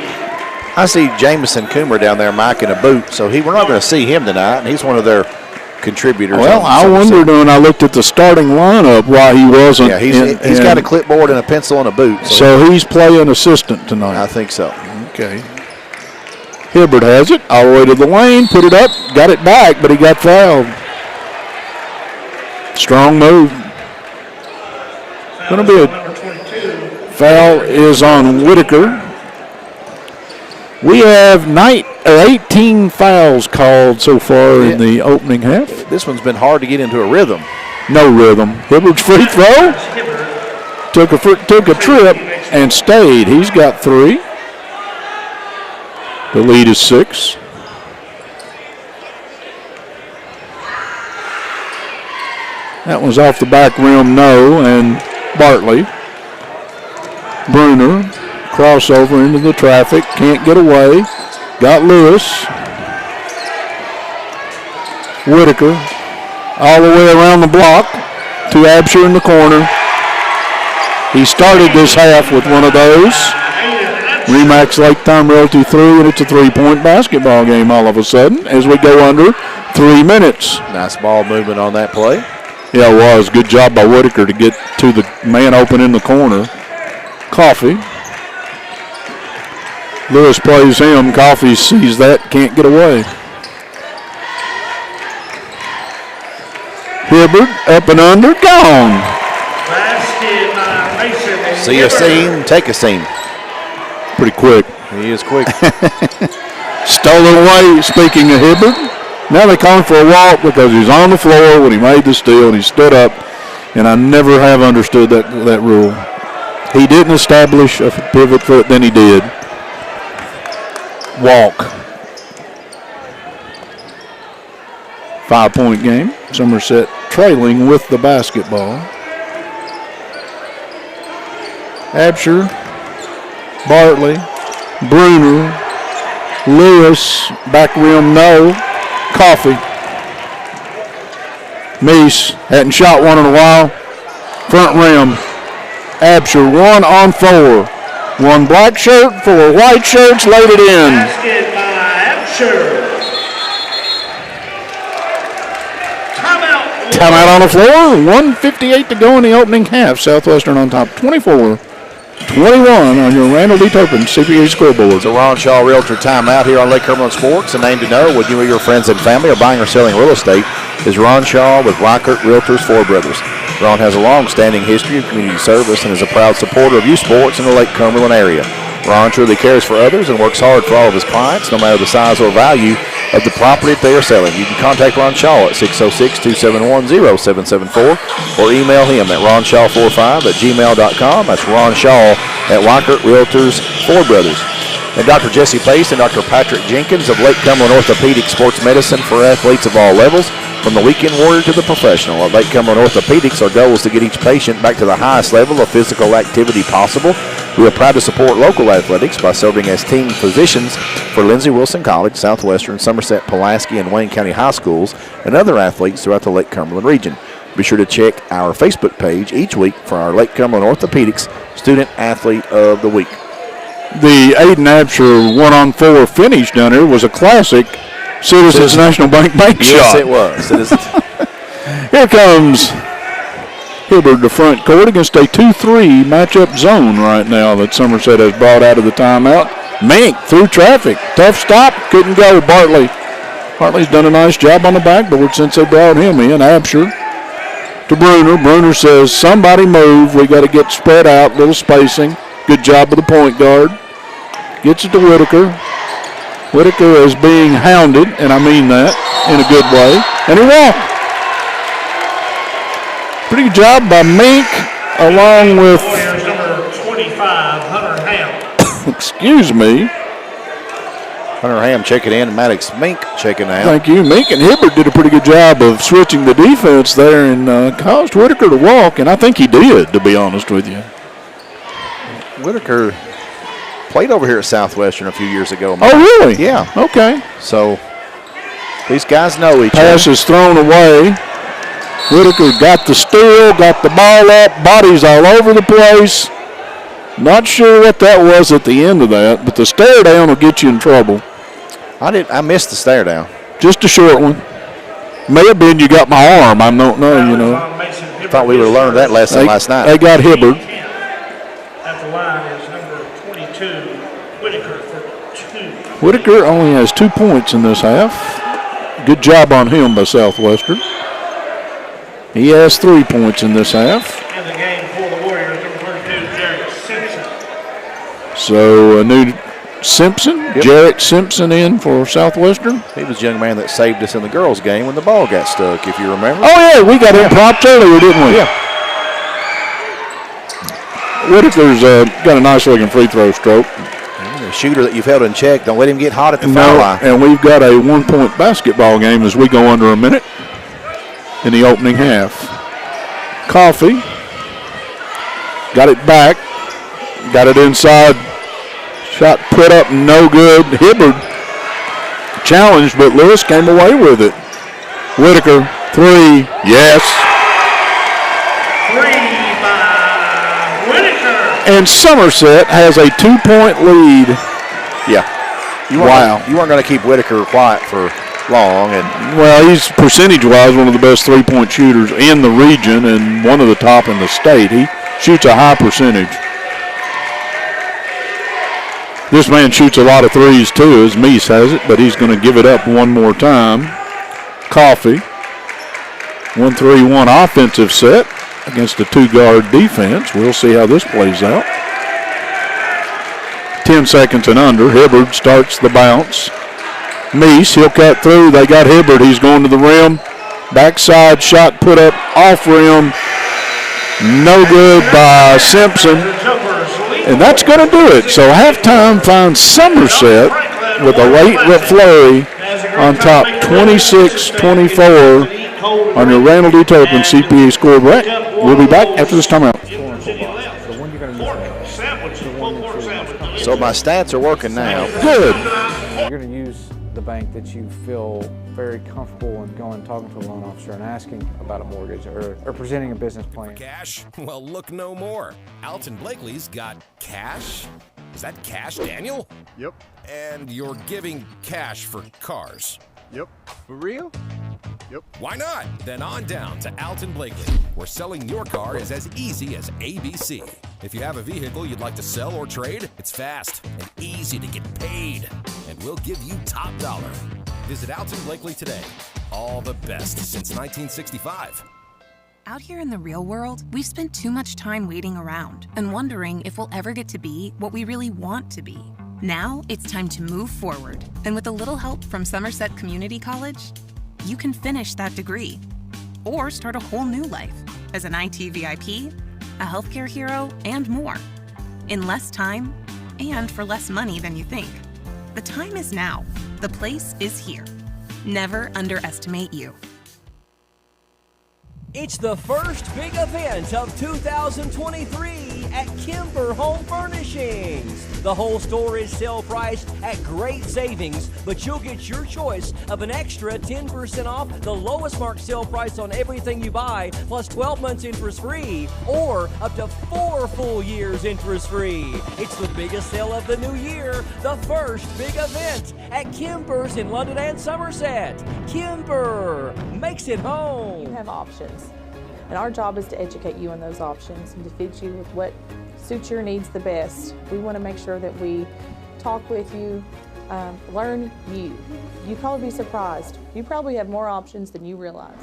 I see Jamison Coomer down there micing a boot, so we're not going to see him tonight, and he's one of their contributors. Well, I wondered when I looked at the starting lineup why he wasn't. Yeah, he's got a clipboard and a pencil and a boot. So he's playing assistant tonight. I think so. Okay. Hibbard has it all the way to the lane, put it up, got it back, but he got fouled. Strong move. Going to be a foul is on Whitaker. We have 18 fouls called so far in the opening half. This one's been hard to get into a rhythm. No rhythm. Hibbard's free throw. Took a trip and stayed. He's got 3. The lead is 6. That was off the back rim, no, and Bartley. Bruner, crossover into the traffic, can't get away. Got Lewis. Whitaker, all the way around the block to Absher in the corner. He started this half with one of those. Remax Lake Time Realty through, and it's a 3-point basketball game all of a sudden as we go under 3 minutes. Nice ball movement on that play. Yeah, it was. Good job by Whitaker to get to the man open in the corner. Coffee. Lewis plays him. Coffee sees that, can't get away. Hibbard up and under, gone. Basket by Mason. See a seam, take a seam. Pretty quick. He is quick. Stole it away, speaking of Hibbard. Now they call him for a walk because he's on the floor when he made the steal and he stood up. And I never have understood that rule. He didn't establish a pivot foot, then he did. Walk. 5-point game. Somerset trailing with the basketball. Absher, Bartley, Bruner, Lewis, back rim, no. Coffee. Meese hadn't shot one in a while. Front rim. Absher 1 on 4. One black shirt, 4 white shirts, laid it in. Basket by Absher. Timeout on the floor. 1:58 to go in the opening half. Southwestern on top 24-21 on your Randall D. Turpin CPA scoreboard. So Ron Shaw Realtor timeout here on Lake Cumberland Sports. A name to know when you or your friends and family are buying or selling real estate is Ron Shaw with Weichert Realtors Ford Brothers. Ron has a long-standing history of community service and is a proud supporter of youth sports in the Lake Cumberland area. Ron truly cares for others and works hard for all of his clients, no matter the size or value of the property that they are selling. You can contact Ron Shaw at 606-271-0774 or email him at ronshaw45@gmail.com. That's Ron Shaw at Weichert Realtors Ford Brothers. And Dr. Jesse Pace and Dr. Patrick Jenkins of Lake Cumberland Orthopedic Sports Medicine for athletes of all levels. From the weekend warrior to the professional, at Lake Cumberland Orthopedics, our goal is to get each patient back to the highest level of physical activity possible. We are proud to support local athletics by serving as team physicians for Lindsey Wilson College, Southwestern, Somerset, Pulaski, and Wayne County High Schools, and other athletes throughout the Lake Cumberland region. Be sure to check our Facebook page each week for our Lake Cumberland Orthopedics Student Athlete of the Week. The Aiden Absher 1-on-4 finish down here was a classic Citizens National Bank shot. Yes, it was. Here comes Hibbard to front court against a 2-3 matchup zone right now that Somerset has brought out of the timeout. Mink through traffic. Tough stop. Couldn't go. Bartley. Bartley's done a nice job on the backboard since they brought him in. Absher to Bruner. Bruner says, somebody move. We got to get spread out. Little spacing. Good job of the point guard. Gets it to Whitaker. Whitaker is being hounded, and I mean that in a good way. And he walked. Pretty good job by Mink, along with Warriors number 25, Hunter Ham. excuse me. Hunter Ham checking in, and Maddox Mink checking out. Thank you. Mink and Hibbert did a pretty good job of switching the defense there and caused Whitaker to walk, and I think he did, to be honest with you. Whitaker played over here at Southwestern a few years ago. Oh, really? Yeah. Okay. So these guys know each Pass other. is thrown away. Whitaker got the steal, got the ball up, bodies all over the place. Not sure what that was at the end of that, but the stare down will get you in trouble. I missed the stare down. Just a short one. May have been you got my arm. I don't know, you know. Thought we would have learned that lesson last night. They got Hibbard. At the line is number 22, Whitaker for 2. Whitaker only has 2 points in this half. Good job on him by Southwestern. He has 3 points in this half. In the game for the Warriors, number 32, Jarrett Simpson. So a new Simpson, Jarrett Simpson in for Southwestern. He was the young man that saved us in the girls' game when the ball got stuck, if you remember. Oh, yeah, we got him propped earlier, didn't we? Yeah. Whitaker's got a nice-looking free throw stroke. The shooter that you've held in check, don't let him get hot at the foul line. And we've got a 1-point basketball game as we go under a minute in the opening half. Coffee got it back, got it inside. Shot put up, no good. Hibbard challenged, but Lewis came away with it. Whitaker, 3, yes. 3 by Whitaker. And Somerset has a 2-point lead. Yeah. You weren't going to keep Whitaker quiet for long. Well, he's percentage-wise one of the best three-point shooters in the region and one of the top in the state. He shoots a high percentage. This man shoots a lot of threes, too, as Meese has it, but he's going to give it up one more time. Coffee. 1-3-1 offensive set against a 2-guard defense. We'll see how this plays out. 10 seconds and under. Hibbard starts the bounce. Meese, he'll cut through. They got Hibbard. He's going to the rim. Backside shot put up off rim. No good by Simpson. And that's going to do it. So halftime finds Somerset with a late flurry on top 26-24 on your Randall D. Turpin CPA scoreboard. We'll be back after this timeout. So my stats are working now. Good. You're going to use the bank that you feel very comfortable in going and talking to a loan officer and asking about a mortgage or presenting a business plan. Cash? Well, look no more. Alton Blakely's got cash. Is that cash, Daniel? Yep. And you're giving cash for cars? Yep. For real? Yep. Why not? Then on down to Alton Blakely, where selling your car is as easy as ABC. If you have a vehicle you'd like to sell or trade, it's fast and easy to get paid. And we'll give you top dollar. Visit Alton Blakely today. All the best since 1965. Out here in the real world, we've spent too much time waiting around and wondering if we'll ever get to be what we really want to be. Now it's time to move forward. And with a little help from Somerset Community College, you can finish that degree or start a whole new life as an IT VIP, a healthcare hero, and more. In less time and for less money than you think. The time is now. The place is here. Never underestimate you. It's the first big event of 2023 at Kimber Home Furnishings. The whole store is sale priced at great savings, but you'll get your choice of an extra 10% off the lowest marked sale price on everything you buy, plus 12 months interest free, or up to 4 full years interest free. It's the biggest sale of the new year, the first big event at Kimber's in London and Somerset. Kimber makes it home. You have options. And our job is to educate you on those options and to fit you with what suits your needs the best. We want to make sure that we talk with you, learn you. You'd probably be surprised. You probably have more options than you realize.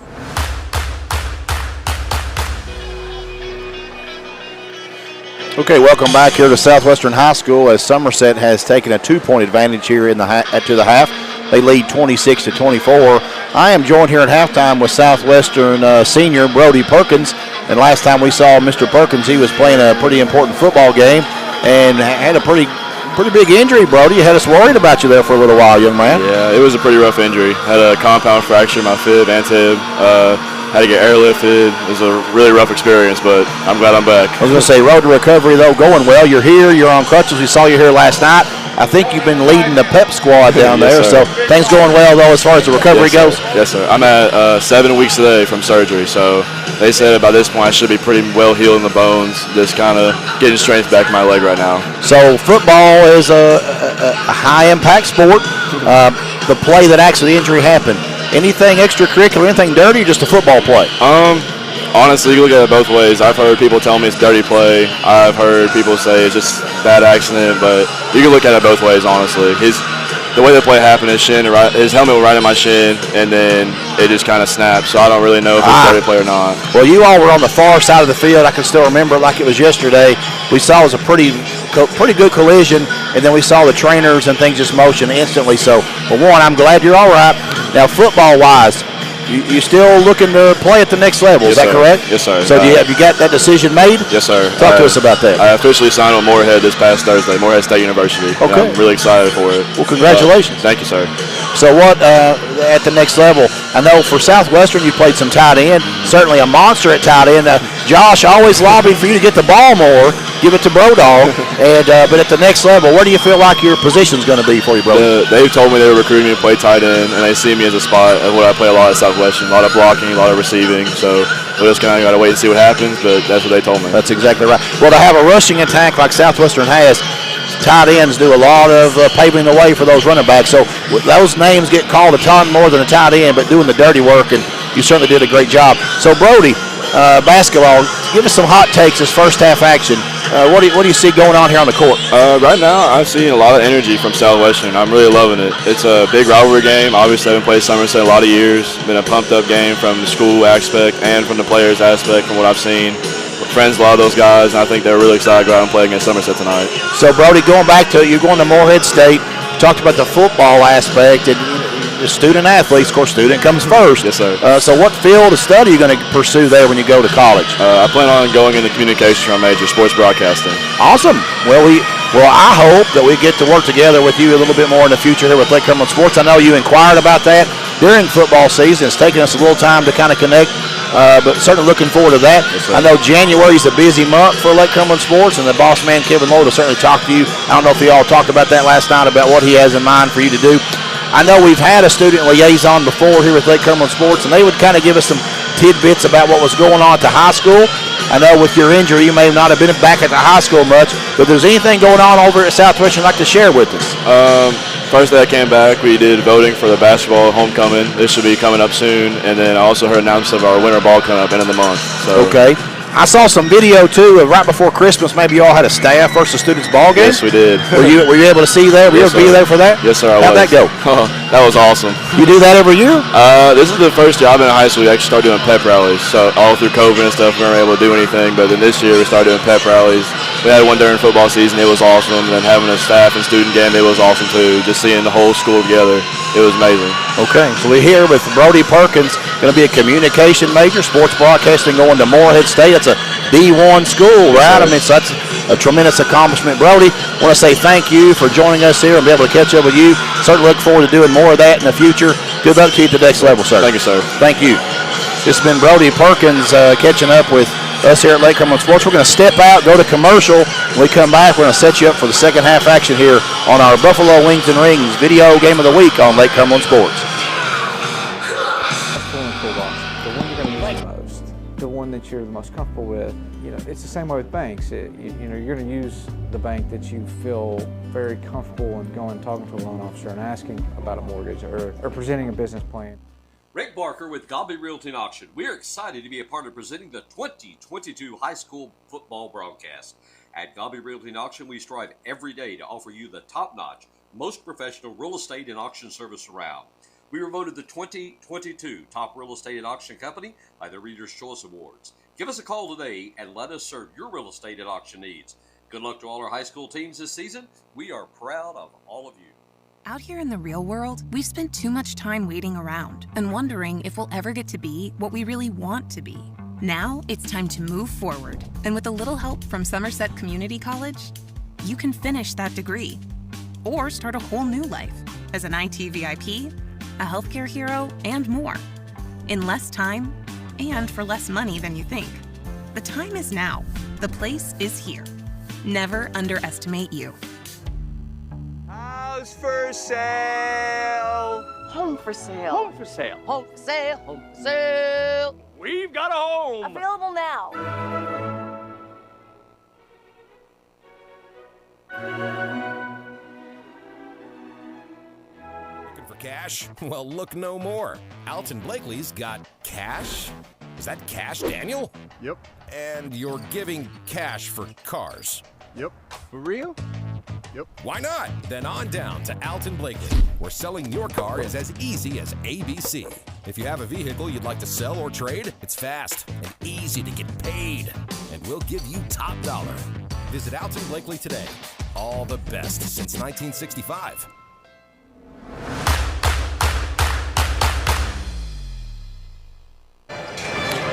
Okay, welcome back here to Southwestern High School as Somerset has taken a 2-point advantage here in to the half. They lead 26-24. I am joined here at halftime with Southwestern senior Brody Perkins. And last time we saw Mr. Perkins, he was playing a pretty important football game and had a pretty big injury, Brody. You had us worried about you there for a little while, young man. Yeah, it was a pretty rough injury. Had a compound fracture in my fib and tib. Had to get airlifted. It was a really rough experience, but I'm glad I'm back. I was going to say, road to recovery, though, going well. You're here. You're on crutches. We saw you here last night. I think you've been leading the pep squad down there, sir. So things going well, though, as far as the recovery goes? Yes, sir. I'm at 7 weeks today from surgery, so they said by this point I should be pretty well healed in the bones, just kind of getting strength back in my leg right now. So football is a high-impact sport. The play that actually the injury happened, anything extracurricular, anything dirty, or just a football play? Honestly, you look at it both ways. I've heard people tell me it's dirty play. I've heard people say it's just bad accident, but you can look at it both ways, honestly. The way the play happened, his helmet was right in my shin, and then it just kind of snapped, so I don't really know if it's dirty play or not. Well, you all were on the far side of the field. I can still remember it like it was yesterday. We saw it was a pretty good collision, and then we saw the trainers and things just motion instantly. So, for one, I'm glad you're all right. Now, football-wise, you still looking to play at the next level, is that correct? Yes, sir. So have you got that decision made? Yes, sir. Talk to us about that. I officially signed with Morehead this past Thursday, Morehead State University. Okay. I'm really excited for it. Well, congratulations. Thank you, sir. So what, at the next level, I know for Southwestern you played some tight end, certainly a monster at tight end. Josh always lobbied for you to get the ball more, give it to Brodog, but at the next level, where do you feel like your position's going to be for you, bro? They've told me they were recruiting me to play tight end, and they see me as a spot of what I play a lot at Southwestern, a lot of blocking, a lot of receiving, so we just kind of got to wait and see what happens, but that's what they told me. That's exactly right. Well, to have a rushing attack like Southwestern has, tight ends do a lot of paving the way for those running backs. So those names get called a ton more than a tight end, but doing the dirty work, and you certainly did a great job. So, Brody, basketball, give us some hot takes this first half action. What do you see going on here on the court? Right now, I'm seeing a lot of energy from Southwestern. I'm really loving it. It's a big rivalry game. Obviously, I haven't played Somerset a lot of years. Been a pumped-up game from the school aspect and from the players aspect from what I've seen. Friends, a lot of those guys, and I think they're really excited to go out and play against Somerset tonight. So, Brody, going back to it, you're going to Morehead State. Talked about the football aspect, and the student athletes, of course, student comes first. Yes, sir. So what field of study are you going to pursue there when you go to college? I plan on going into communications for my major, sports broadcasting. Awesome. Well, I hope that we get to work together with you a little bit more in the future here with Lake Cumberland Sports. I know you inquired about that. during football season. It's taken us a little time to kind of connect, but certainly looking forward to that. Yes, I know January is a busy month for Lake Cumberland sports, and the boss man, Kevin Lloyd, will certainly talk to you. I don't know if you all talked about that last night, about what he has in mind for you to do. I know we've had a student liaison before here with Lake Cumberland sports, and they would kind of give us some tidbits about what was going on at the high school. I know with your injury, you may not have been back at the high school much, but if there's anything going on over at Southwestern you'd like to share with us. First day I came back, we did voting for the basketball homecoming. This should be coming up soon. And then I also heard announcements of our winter ball coming up end of the month. So. Okay. I saw some video, too, of right before Christmas. Maybe you all had a staff versus students ball game? Yes, we did. Were you able to see that? Were you able to be there for that? Yes, sir, I was. How'd that go? That was awesome. You do that every year? This is the first year I've been in high school. We actually started doing pep rallies. So all through COVID and stuff, we weren't able to do anything. But then this year we started doing pep rallies. We had one during football season. It was awesome. And then having a staff and student game, it was awesome, too. Just seeing the whole school together, it was amazing. Okay, so we're here with Brody Perkins, going to be a communication major, sports broadcasting, going to Morehead State. That's a D1 school, right? I mean, so that's a tremendous accomplishment. Brody, I want to say thank you for joining us here and be able to catch up with you. Certainly look forward to doing more of that in the future. Good luck to you at the next level, sir. Thank you, sir. Thank you. This has been Brody Perkins catching up with us here at Lake Cumberland Sports. We're going to step out, go to commercial. When we come back, we're going to set you up for the second half action here on our Buffalo Wings and Rings video game of the week on Lake Cumberland Sports. The one you're going to use the most, the one that you're the most comfortable with. You know, it's the same way with banks. You know, you're going to use the bank that you feel very comfortable in going and talking to a loan officer and asking about a mortgage or presenting a business plan. Rick Barker with Godby Realty and Auction. We are excited to be a part of presenting the 2022 high school football broadcast. At Godby Realty and Auction, we strive every day to offer you the top-notch, most professional real estate and auction service around. We were voted the 2022 Top Real Estate and Auction Company by the Reader's Choice Awards. Give us a call today and let us serve your real estate and auction needs. Good luck to all our high school teams this season. We are proud of all of you. Out here in the real world, we've spent too much time waiting around and wondering if we'll ever get to be what we really want to be. Now it's time to move forward. And with a little help from Somerset Community College, you can finish that degree or start a whole new life as an IT VIP, a healthcare hero, and more. In less time and for less money than you think. The time is now. The place is here. Never underestimate you. House for sale. Home for sale. Home for sale. Home for sale. Home for sale. We've got a home. Available now. Looking for cash? Well, look no more. Alton Blakely's got cash. Is that cash, Daniel? Yep. And you're giving cash for cars? Yep. For real? Yep. Why not? Then on down to Alton Blakely, where selling your car is as easy as ABC. If you have a vehicle you'd like to sell or trade, it's fast and easy to get paid. And we'll give you top dollar. Visit Alton Blakely today. All the best since 1965.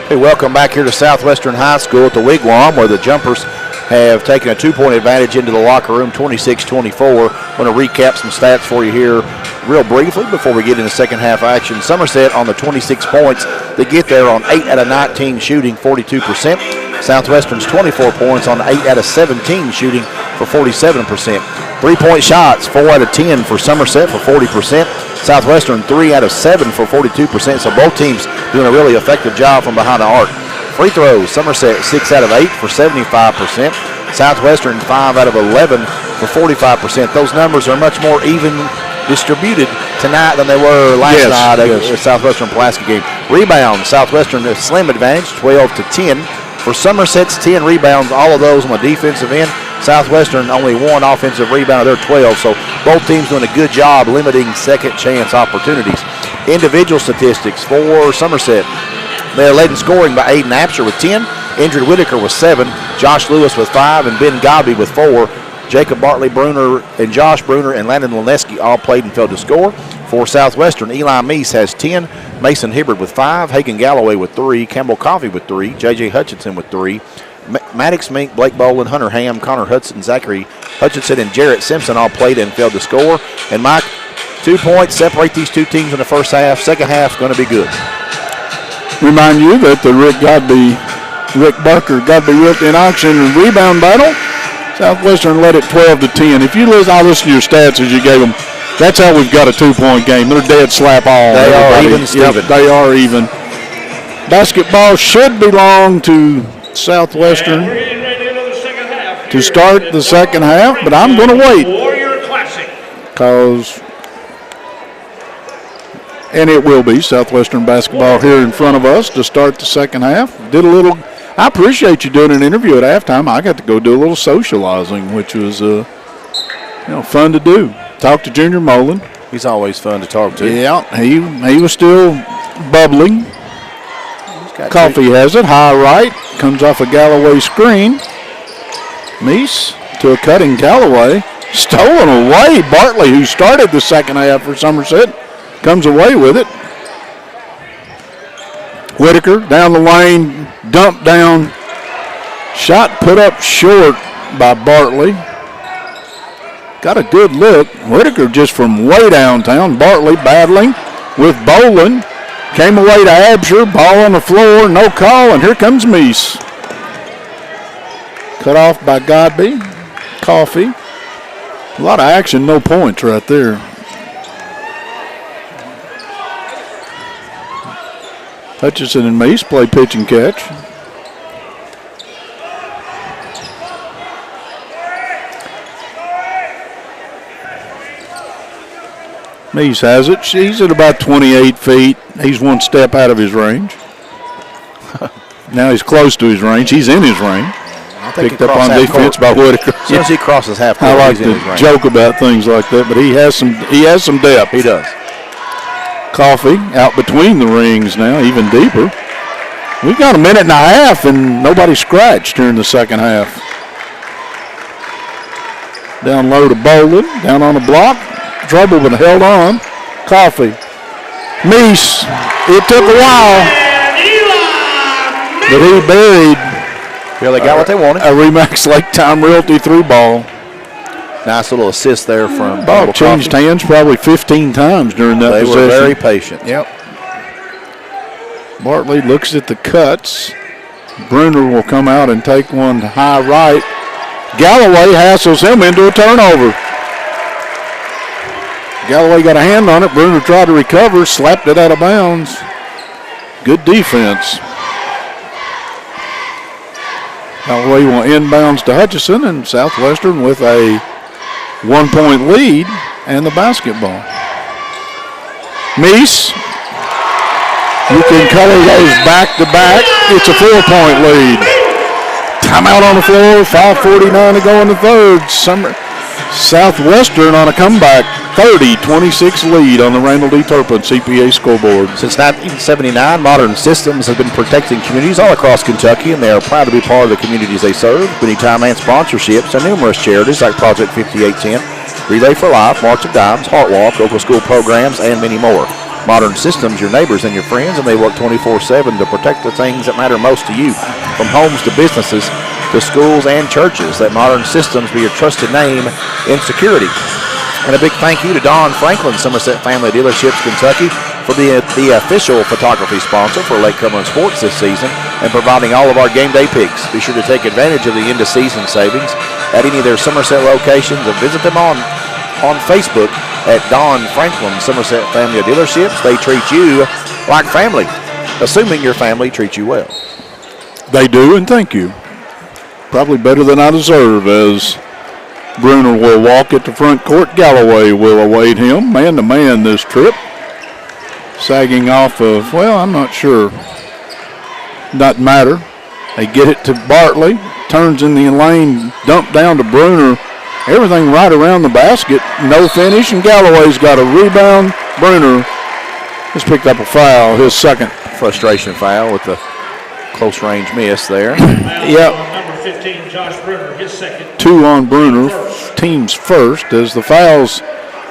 Hey, welcome back here to Southwestern High School at the Wigwam, where the Jumpers have taken a 2-point advantage into the locker room, 26-24. I'm going to recap some stats for you here real briefly before we get into second half action. Somerset on the 26 points. They get there on 8 out of 19 shooting, 42%. Southwestern's 24 points on 8 out of 17 shooting for 47%. 3-point shots, 4 out of 10 for Somerset for 40%. Southwestern 3 out of 7 for 42%. So both teams doing a really effective job from behind the arc. Free throws, Somerset 6 out of 8 for 75%. Southwestern 5 out of 11 for 45%. Those numbers are much more even distributed tonight than they were last night at the Southwestern Pulaski game. Rebounds, Southwestern a slim advantage, 12-10. For Somerset's 10 rebounds, all of those on the defensive end. Southwestern only 1 offensive rebound, they're 12. So both teams doing a good job limiting second chance opportunities. Individual statistics for Somerset. They led in scoring by Aiden Apsher with 10. Indrid Whitaker with 7. Josh Lewis with 5. And Ben Godby with 4. Jacob Bartley Bruner and Josh Bruner and Landon Lineski all played and failed to score. For Southwestern, Eli Meese has 10. Mason Hibbard with 5. Hagan Galloway with 3. Campbell Coffey with 3. J.J. Hutchinson with 3. Maddox Mink, Blake Boland, Hunter Ham, Connor Hudson, Zachary Hutchinson, and Jarrett Simpson all played and failed to score. And Mike, 2 points separate these two teams in the first half. Second half going to be good. Remind you that the Rick Barker Godby Realty Auction and rebound battle. Southwestern led it 12-10. If you listen, I'll listen to your stats as you gave them. That's how we've got a 2-point game. They're dead slap all. They are even, Steven. They are even. Basketball should belong to Southwestern to start the second half, but I'm going to wait. And it will be Southwestern basketball here in front of us to start the second half. I appreciate you doing an interview at halftime. I got to go do a little socializing, which was fun to do. Talk to Junior Molan. He's always fun to talk to. Yeah, he was still bubbling. Coffee has it, high right, comes off a Galloway screen. Meese to a cutting Galloway. Stolen away. Bartley, who started the second half for Somerset, comes away with it. Whitaker down the lane, dumped down. Shot put up short by Bartley. Got a good look. Whitaker just from way downtown. Bartley battling with Boland. Came away to Absher. Ball on the floor. No call. And here comes Meese. Cut off by Godby. Coffee. A lot of action. No points right there. Hutchison and Meese play pitch and catch. Meese has it. He's at about 28 feet. He's one step out of his range. Now he's close to his range. He's in his range. Picked up on defense by Whitaker. As soon as he crosses half court, I like he's in his to range. joke about things like that, but he has some depth. He does. Coffee out between the rings now, even deeper. We've got a minute and a half, and nobody scratched during the second half. Down low to Boland, down on the block. Trouble, but held on. Coffee. Meese. It took a while, but he buried. Yeah, they got what they wanted. A Remax Lake Time Realty through ball. Nice little assist there from Ball changed hands probably 15 times during that They possession. were very patient. Yep. Bartley looks at the cuts. Bruner will come out and take one high right. Galloway hassles him into a turnover. Galloway got a hand on it. Bruner tried to recover, slapped it out of bounds. Good defense. Galloway will inbounds to Hutchison, and Southwestern with a 1-point lead and the basketball. Meese. You can color those back to back. It's a 4-point lead. Timeout on the floor. 5:49 to go in the third. Southwestern on a comeback. 30-26 lead on the Randall D. Turpin CPA scoreboard. Since 1979, Modern Systems has been protecting communities all across Kentucky, and they are proud to be part of the communities they serve. Many time and sponsorships and numerous charities like Project 5810, Relay for Life, March of Dimes, Heart Walk, local school programs, and many more. Modern Systems, your neighbors and your friends, and they work 24/7 to protect the things that matter most to you, from homes to businesses to schools and churches. Let Modern Systems be your trusted name in security. And a big thank you to Don Franklin, Somerset Family Dealerships, Kentucky, for the official photography sponsor for Lake Cumberland Sports this season and providing all of our game day picks. Be sure to take advantage of the end-of-season savings at any of their Somerset locations and visit them on Facebook at Don Franklin Somerset Family Dealerships. They treat you like family, assuming your family treats you well. They do, and thank you. Probably better than I deserve, as Bruner will walk at the front court. Galloway will await him man-to-man this trip. Sagging off of, well, I'm not sure. Doesn't matter. They get it to Bartley. Turns in the lane, dump down to Bruner. Everything right around the basket. No finish, and Galloway's got a rebound. Bruner has picked up a foul, his second. Frustration foul with the close range miss there. Yep. Number 15, Josh Bruner, his second. 2 on Bruner, team's first, as the fouls,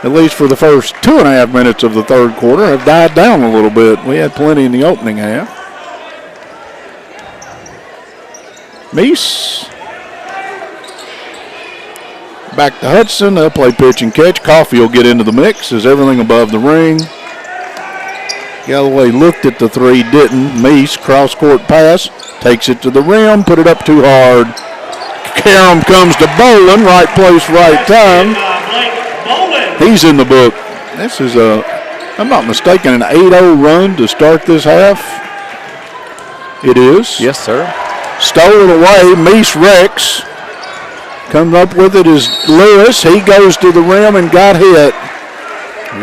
at least for the first 2.5 minutes of the third quarter, have died down a little bit. We had plenty in the opening half. Meese back to Hudson. They'll play pitch and catch. Coffee will get into the mix. Is everything above the ring. Galloway looked at the three, didn't. Meese, cross-court pass, takes it to the rim, put it up too hard. Karam comes to Bolin, right place, right time. He's in the book. This is I'm not mistaken, an 8-0 run to start this half. It is. Yes, sir. Stole it away. Meese Rex. Comes up with it is Lewis. He goes to the rim and got hit.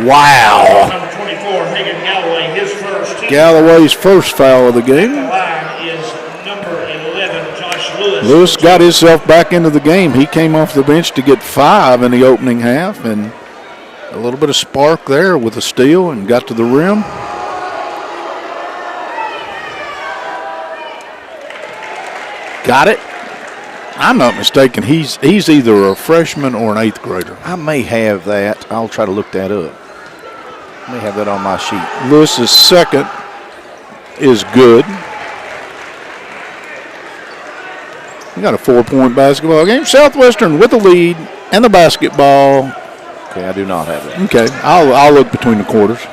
Wow. Number 24, Hagan Galloway, his first. Galloway's first foul of the game. The line is number 11, Josh Lewis. Lewis got himself back into the game. He came off the bench to get 5 in the opening half, and a little bit of spark there with a steal and got to the rim. Got it. I'm not mistaken. He's either a freshman or an 8th grader. I may have that. I'll try to look that up. I may have that on my sheet. Lewis's second is good. We got a 4-point basketball game. Southwestern with the lead and the basketball. Okay, I do not have that. Okay, I'll look between the quarters.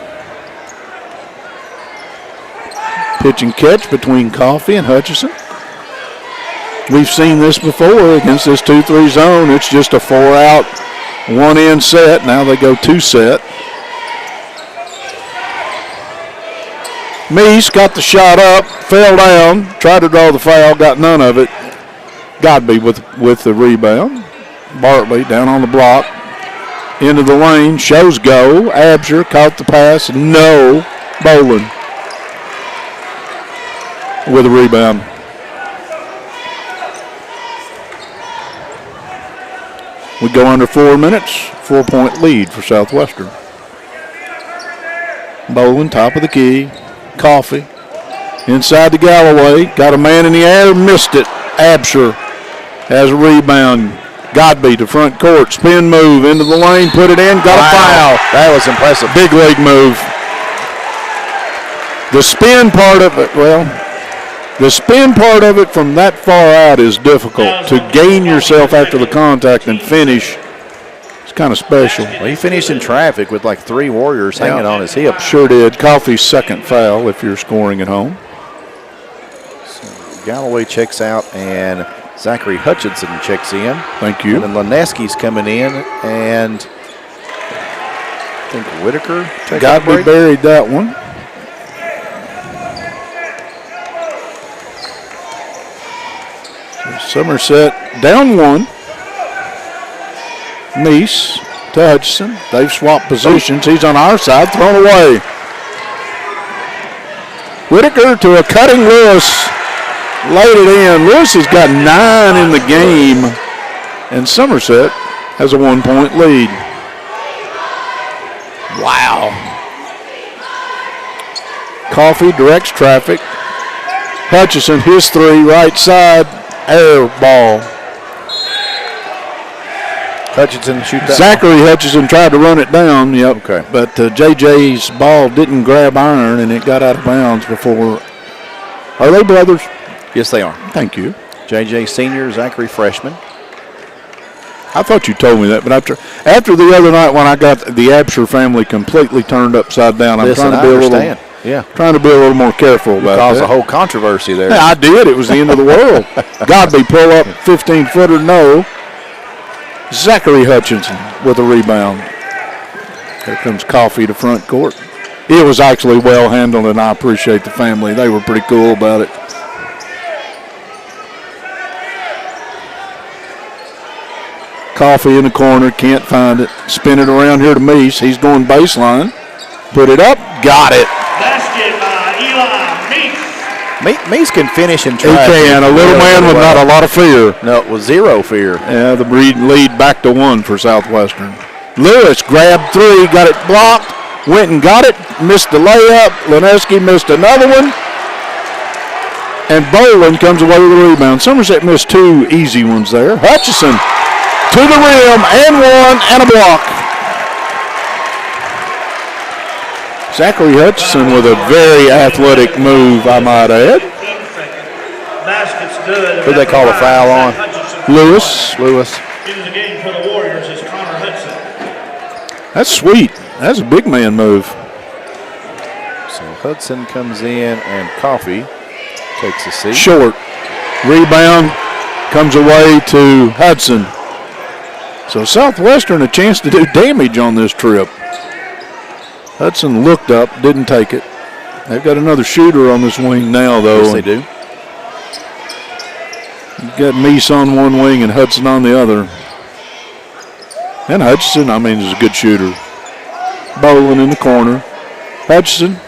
Pitch and catch between Coffee and Hutchison. We've seen this before against this 2-3 zone. It's just a 4-out, 1-in set. Now they go 2-set. Meese got the shot up, fell down, tried to draw the foul, got none of it. Godby with the rebound. Bartley down on the block. Into the lane, shows go. Absher caught the pass. No. Bolin with a rebound. We go under 4 minutes. 4-point lead for Southwestern. Bolin, top of the key. Coffee. Inside to Galloway. Got a man in the air. Missed it. Absher has a rebound. Godby to front court. Spin move into the lane. Put it in. Got a foul. That was impressive. Big league move. The spin part of it, the spin part of it from that far out is difficult. To gain yourself after the contact and finish, it's kind of special. Well, he finished in traffic with like 3 Warriors hanging on his hip. Sure did. Coffee's second foul if you're scoring at home. So Galloway checks out and Zachary Hutchinson checks in. Thank you. And then Leneski's coming in, and I think Whitaker. Godby buried that one. Somerset down 1. Meese to Hutchinson. They've swapped positions. He's on our side, thrown away. Whitaker to a cutting Lewis. Laid it in. Lewis has got 9 in the game, and Somerset has a 1-point lead. Wow. Coffee directs traffic. Hutchison, his 3, right side, air ball. Hutchinson shoot that. Zachary Hutchison tried to run it down, Okay. but JJ's ball didn't grab iron, and it got out of bounds before. Are they brothers? Yes, they are. Thank you. JJ senior, Zachary freshman. I thought you told me that, but after the other night when I got the Absher family completely turned upside down, I'm trying to be trying to be a little more careful about that. Caused a whole controversy there. Yeah, I did. It was the end of the world. Godby pull up 15-footer, no. Zachary Hutchinson with a rebound. Here comes Coffee to front court. It was actually well handled, and I appreciate the family. They were pretty cool about it. Coffee in the corner, can't find it. Spin it around here to Meese. He's going baseline. Put it up, got it. Basket by Eli Meese. Meese can finish in He traffic. can. A little man with not a lot of fear. No, it was 0 fear. Yeah, the lead back to 1 for Southwestern. Lewis grabbed 3, got it blocked, went and got it, missed the layup. Leneski missed another one. And Bolin comes away with a rebound. Somerset missed 2 easy ones there. Hutchison to the rim, and 1, and a block. Zachary Hutchison with a very athletic move, I might add. Basket's good. Who'd they call a foul on? Lewis. Into the game for the Warriors. That's sweet. That's a big man move. So Hudson comes in and Coffee takes a seat. Short. Rebound comes away to Hudson. So Southwestern a chance to do damage on this trip. Hudson looked up, didn't take it. They've got another shooter on this wing now, though. Yes, they do. You've got Meese on one wing and Hudson on the other. And Hutchison, is a good shooter. Bowling in the corner. Hutchison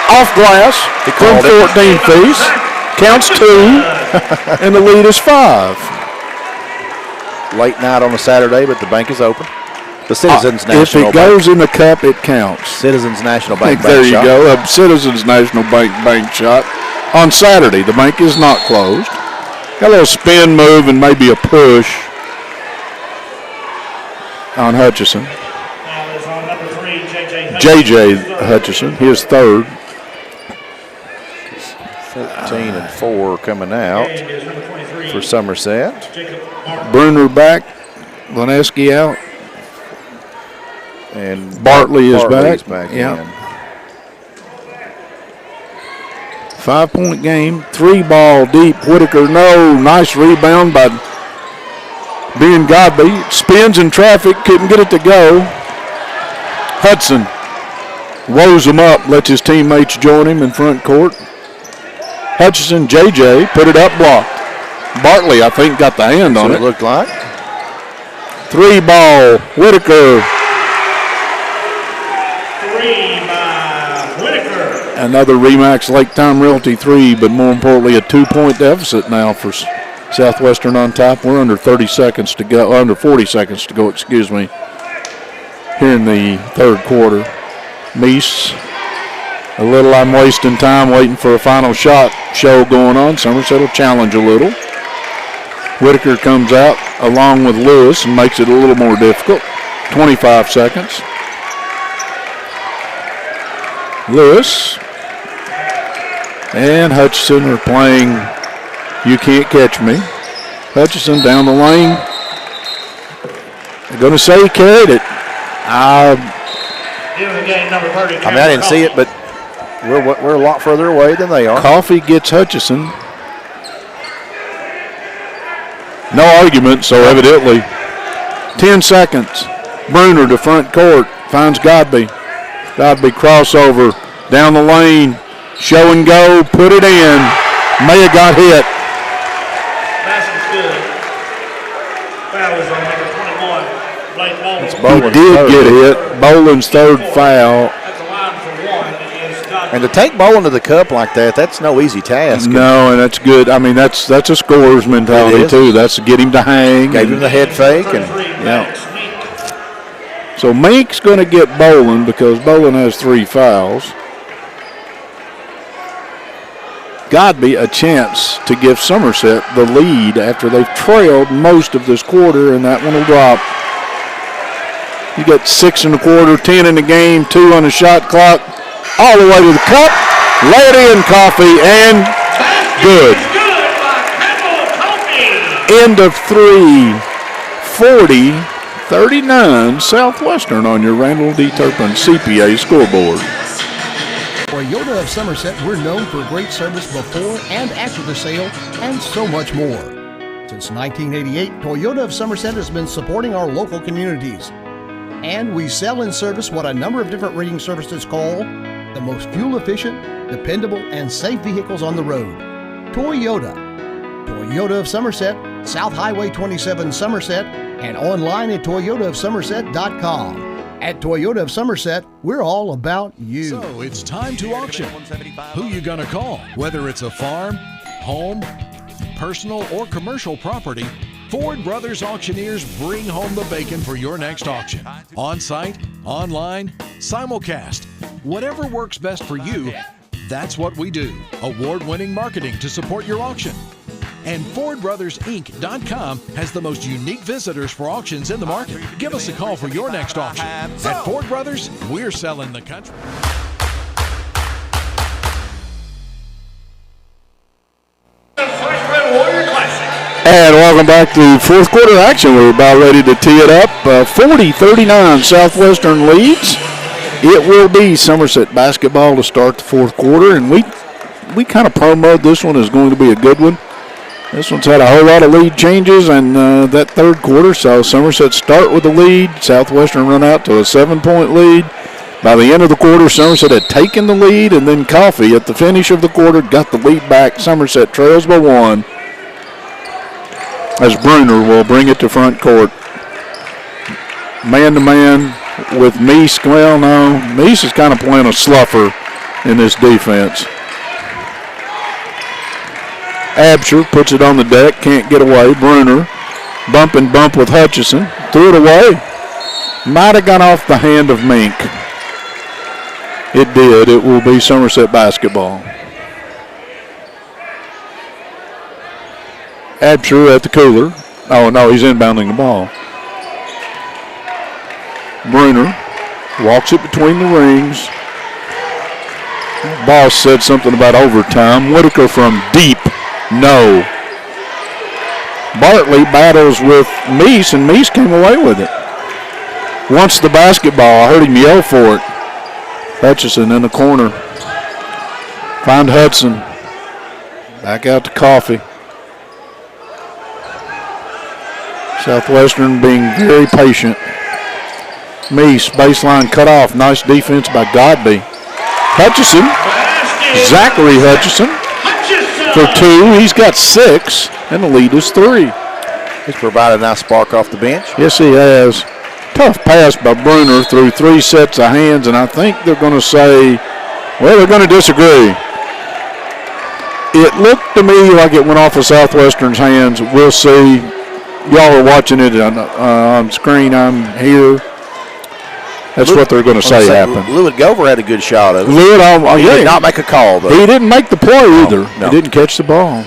off glass from 14 feet. Counts 2, and the lead is 5. Late night on a Saturday, but the bank is open. The Citizens National Bank. If it goes in the cup, it counts. Citizens National Bank. There you go. A Citizens National Bank shot on Saturday. The bank is not closed. Got a little spin move and maybe a push on Hutchison. Now is on number 3, J.J. Hutchison, his third. 13 and 4 coming out for Somerset. Bruner back. Lineski out. And Bartley is back. in. 5-point game. 3-ball deep. Whitaker, no. Nice rebound by Ben Godby. Spins in traffic. Couldn't get it to go. Hudson woes him up. Lets his teammates join him in front court. Hutchison, J.J. put it up, blocked. Bartley, I think, got the hand on it. It looked like. 3-ball. Whitaker. 3 by Whitaker. Another Remax Lake Time Realty 3, but more importantly, a 2-point deficit now for Southwestern on top. We're under 30 seconds to go, under 40 seconds to go, excuse me, here in the third quarter. Meese, a little I'm wasting time waiting for a final shot show going on. Somerset will challenge a little. Whitaker comes out along with Lewis and makes it a little more difficult. 25 seconds. Lewis and Hutchison are playing You Can't Catch Me. Hutchison down the lane. They're going to say he carried it. Giving the game number 30. I didn't see it, but we're a lot further away than they are. Coffee gets Hutchison. No argument, so evidently. 10 seconds. Bruner to front court. Finds Godby. Godby crossover. Down the lane. Show and go. Put it in. May have got hit. Basket's good. Foul is on number 21, Blake Bowling. He did get hit. Boland's third foul. That's a line for 1 is Godby. And to take Bowling to the cup like that, that's no easy task. No, and that's good. That's a scorer's mentality too. That's to get him to hang. Gave him the head fake. And yeah. So Mink's going to get Boland because Boland has 3 fouls. Godby a chance to give Somerset the lead after they've trailed most of this quarter, and that one will drop. You got 6 in the quarter, 10 in the game, 2 on the shot clock, all the way to the cup. Lay it in, Coffee, and good. End of 3, 40-39 Southwestern on your Randall D. Turpin CPA scoreboard. Toyota of Somerset, we're known for great service before and after the sale and so much more. Since 1988, Toyota of Somerset has been supporting our local communities. And we sell and service what a number of different rating services call the most fuel-efficient, dependable, and safe vehicles on the road. Toyota. Toyota of Somerset, South Highway 27 Somerset, and online at toyotaofsomerset.com. At Toyota of Somerset, we're all about you. So it's time to auction. Who you gonna call? Whether it's a farm, home, personal, or commercial property, Ford Brothers Auctioneers bring home the bacon for your next auction. On-site, online, simulcast. Whatever works best for you, that's what we do. Award-winning marketing to support your auction. And FordBrothersInc.com has the most unique visitors for auctions in the market. Give us a call for your next auction. At Ford Brothers, we're selling the country. Franklin Warrior Classic. And welcome back to fourth quarter action. We're about ready to tee it up. 40-39 Southwestern leads. It will be Somerset basketball to start the fourth quarter, and we kind of promoted this one as going to be a good one. This one's had a whole lot of lead changes in that third quarter, so Somerset start with the lead. Southwestern run out to a 7-point lead. By the end of the quarter, Somerset had taken the lead, and then Coffee at the finish of the quarter got the lead back. Somerset trails by 1. As Bruner will bring it to front court. Man-to-man with Meese. Well, no, Meese is kind of playing a sluffer in this defense. Absher puts it on the deck, can't get away. Bruner, bump and bump with Hutchison. Threw it away. Might have gone off the hand of Mink. It did. It will be Somerset basketball. Absher at the cooler. Oh, no, he's inbounding the ball. Bruner walks it between the rings. Boss said something about overtime. Whitaker from deep. No. Bartley battles with Meese, and Meese came away with it. Wants the basketball. I heard him yell for it. Hutchison in the corner. Find Hudson. Back out to Coffee. Southwestern being very patient. Meese, baseline cut off. Nice defense by Godby. Hutchison. Zachary Hutchison for 2. He's got 6, and the lead is 3. He's provided a nice spark off the bench. Yes, he has. Tough pass by Bruner through 3 sets of hands, and I think they're going to say, well, they're going to disagree. It looked to me like it went off of Southwestern's hands. We'll see. Y'all are watching it on screen. I'm here. That's what they're going to say happened. Lewitt Gover had a good shot of it. Lewitt, he did not make a call, though. He didn't make the play either. No. He didn't catch the ball.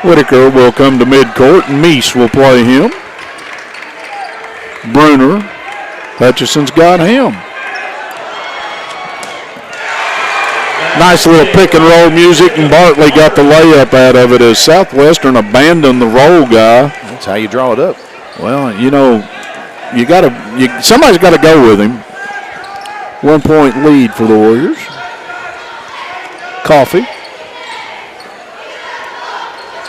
Whitaker will come to midcourt, and Meese will play him. Bruner. Hutchison's got him. Nice little pick and roll music, and Bartley got the layup out of it as Southwestern abandoned the roll guy. That's how you draw it up. Well, you know, somebody's got to go with him. 1-point lead for the Warriors. Coffee.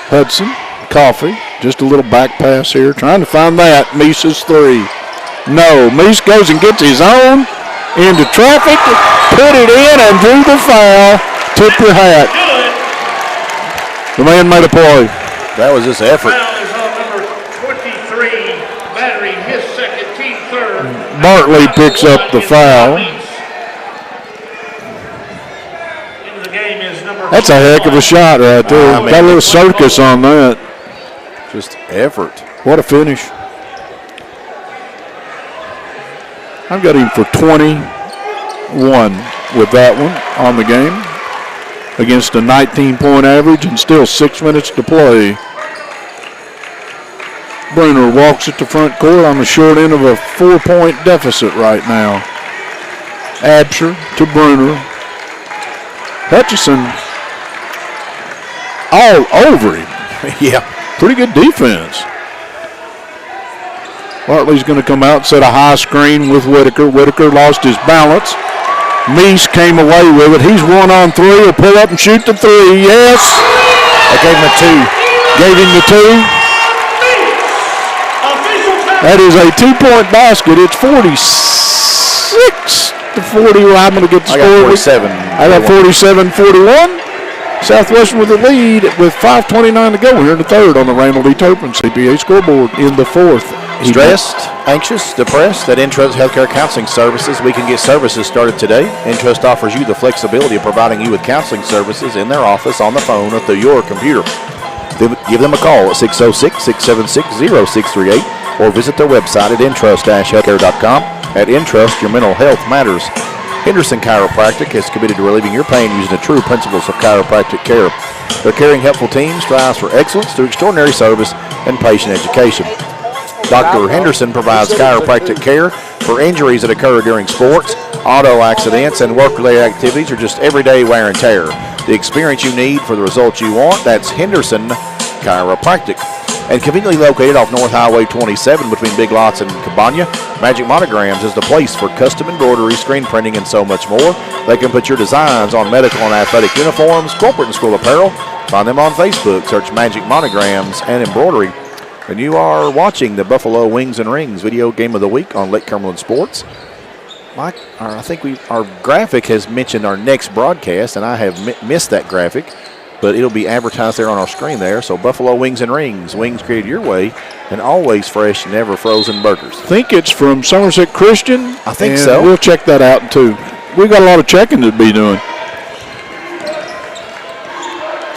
Hudson. Coffee. Just a little back pass here. Trying to find that. Meese's 3. No. Meese goes and gets his own into traffic. Put it in and drew the foul. Tip your hat. The man made a play. That was his effort. Foul is on number 23, battering his second, team third. Bartley picks up the foul. That's a heck of a shot right there. Got a little circus on that. Just effort. What a finish. I've got him for 21 with that one on the game against a 19-point average and still 6 minutes to play. Bruner walks it to front court on the short end of a 4-point deficit right now. Absher to Bruner. Hutchison all over him. Yeah. Pretty good defense. Bartley's going to come out and set a high screen with Whitaker. Whitaker lost his balance. Meese came away with it. He's 1-on-3. He'll pull up and shoot the 3. Yes. I gave him a 2. Gave him the 2. That is a 2-point basket. It's 46 to 40. Well, I'm going to get the score. I got 47-41. Southwestern with the lead with 5:29 to go here in the third on the Randall D. Turpin CPA scoreboard in the fourth. Stressed, anxious, depressed? At Intrust Healthcare Counseling Services, we can get services started today. Intrust offers you the flexibility of providing you with counseling services in their office, on the phone, or through your computer. Give them a call at 606-676-0638 or visit their website at intrust-healthcare.com. At Intrust, your mental health matters. Henderson Chiropractic is committed to relieving your pain using the true principles of chiropractic care. Their caring, helpful team strives for excellence through extraordinary service and patient education. Dr. Henderson provides chiropractic care for injuries that occur during sports, auto accidents, and work-related activities or just everyday wear and tear. The experience you need for the results you want, that's Henderson Chiropractic. And conveniently located off North Highway 27 between Big Lots and Cabana, Magic Monograms is the place for custom embroidery, screen printing, and so much more. They can put your designs on medical and athletic uniforms, corporate and school apparel. Find them on Facebook. Search Magic Monograms and Embroidery. And you are watching the Buffalo Wings and Rings video game of the week on Lake Cumberland Sports. Mike, I think our graphic has mentioned our next broadcast, and I have missed that graphic. But it'll be advertised there on our screen there. So Buffalo Wings and Rings, wings created your way, and always fresh, never frozen burgers. I think it's from Somerset Christian. I think so. We'll check that out too. We've got a lot of checking to be doing.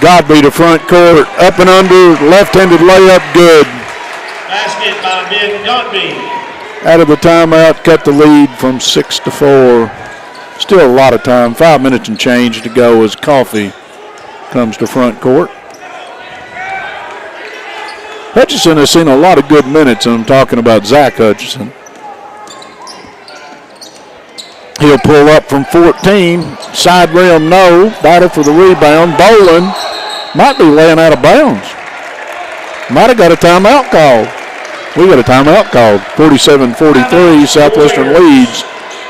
Godby to front court, up and under, left-handed layup, good. Basket by Ben Godby. Out of the timeout, cut the lead from 6 to 4. Still a lot of time, 5 minutes and change to go as Coffee comes to front court. Hutchison has seen a lot of good minutes, and I'm talking about Zach Hutchison. He'll pull up from 14. Side rim, no. Battle for the rebound. Boland might be laying out of bounds. Might have got a timeout called. We got a timeout called. 47-43, Southwestern leads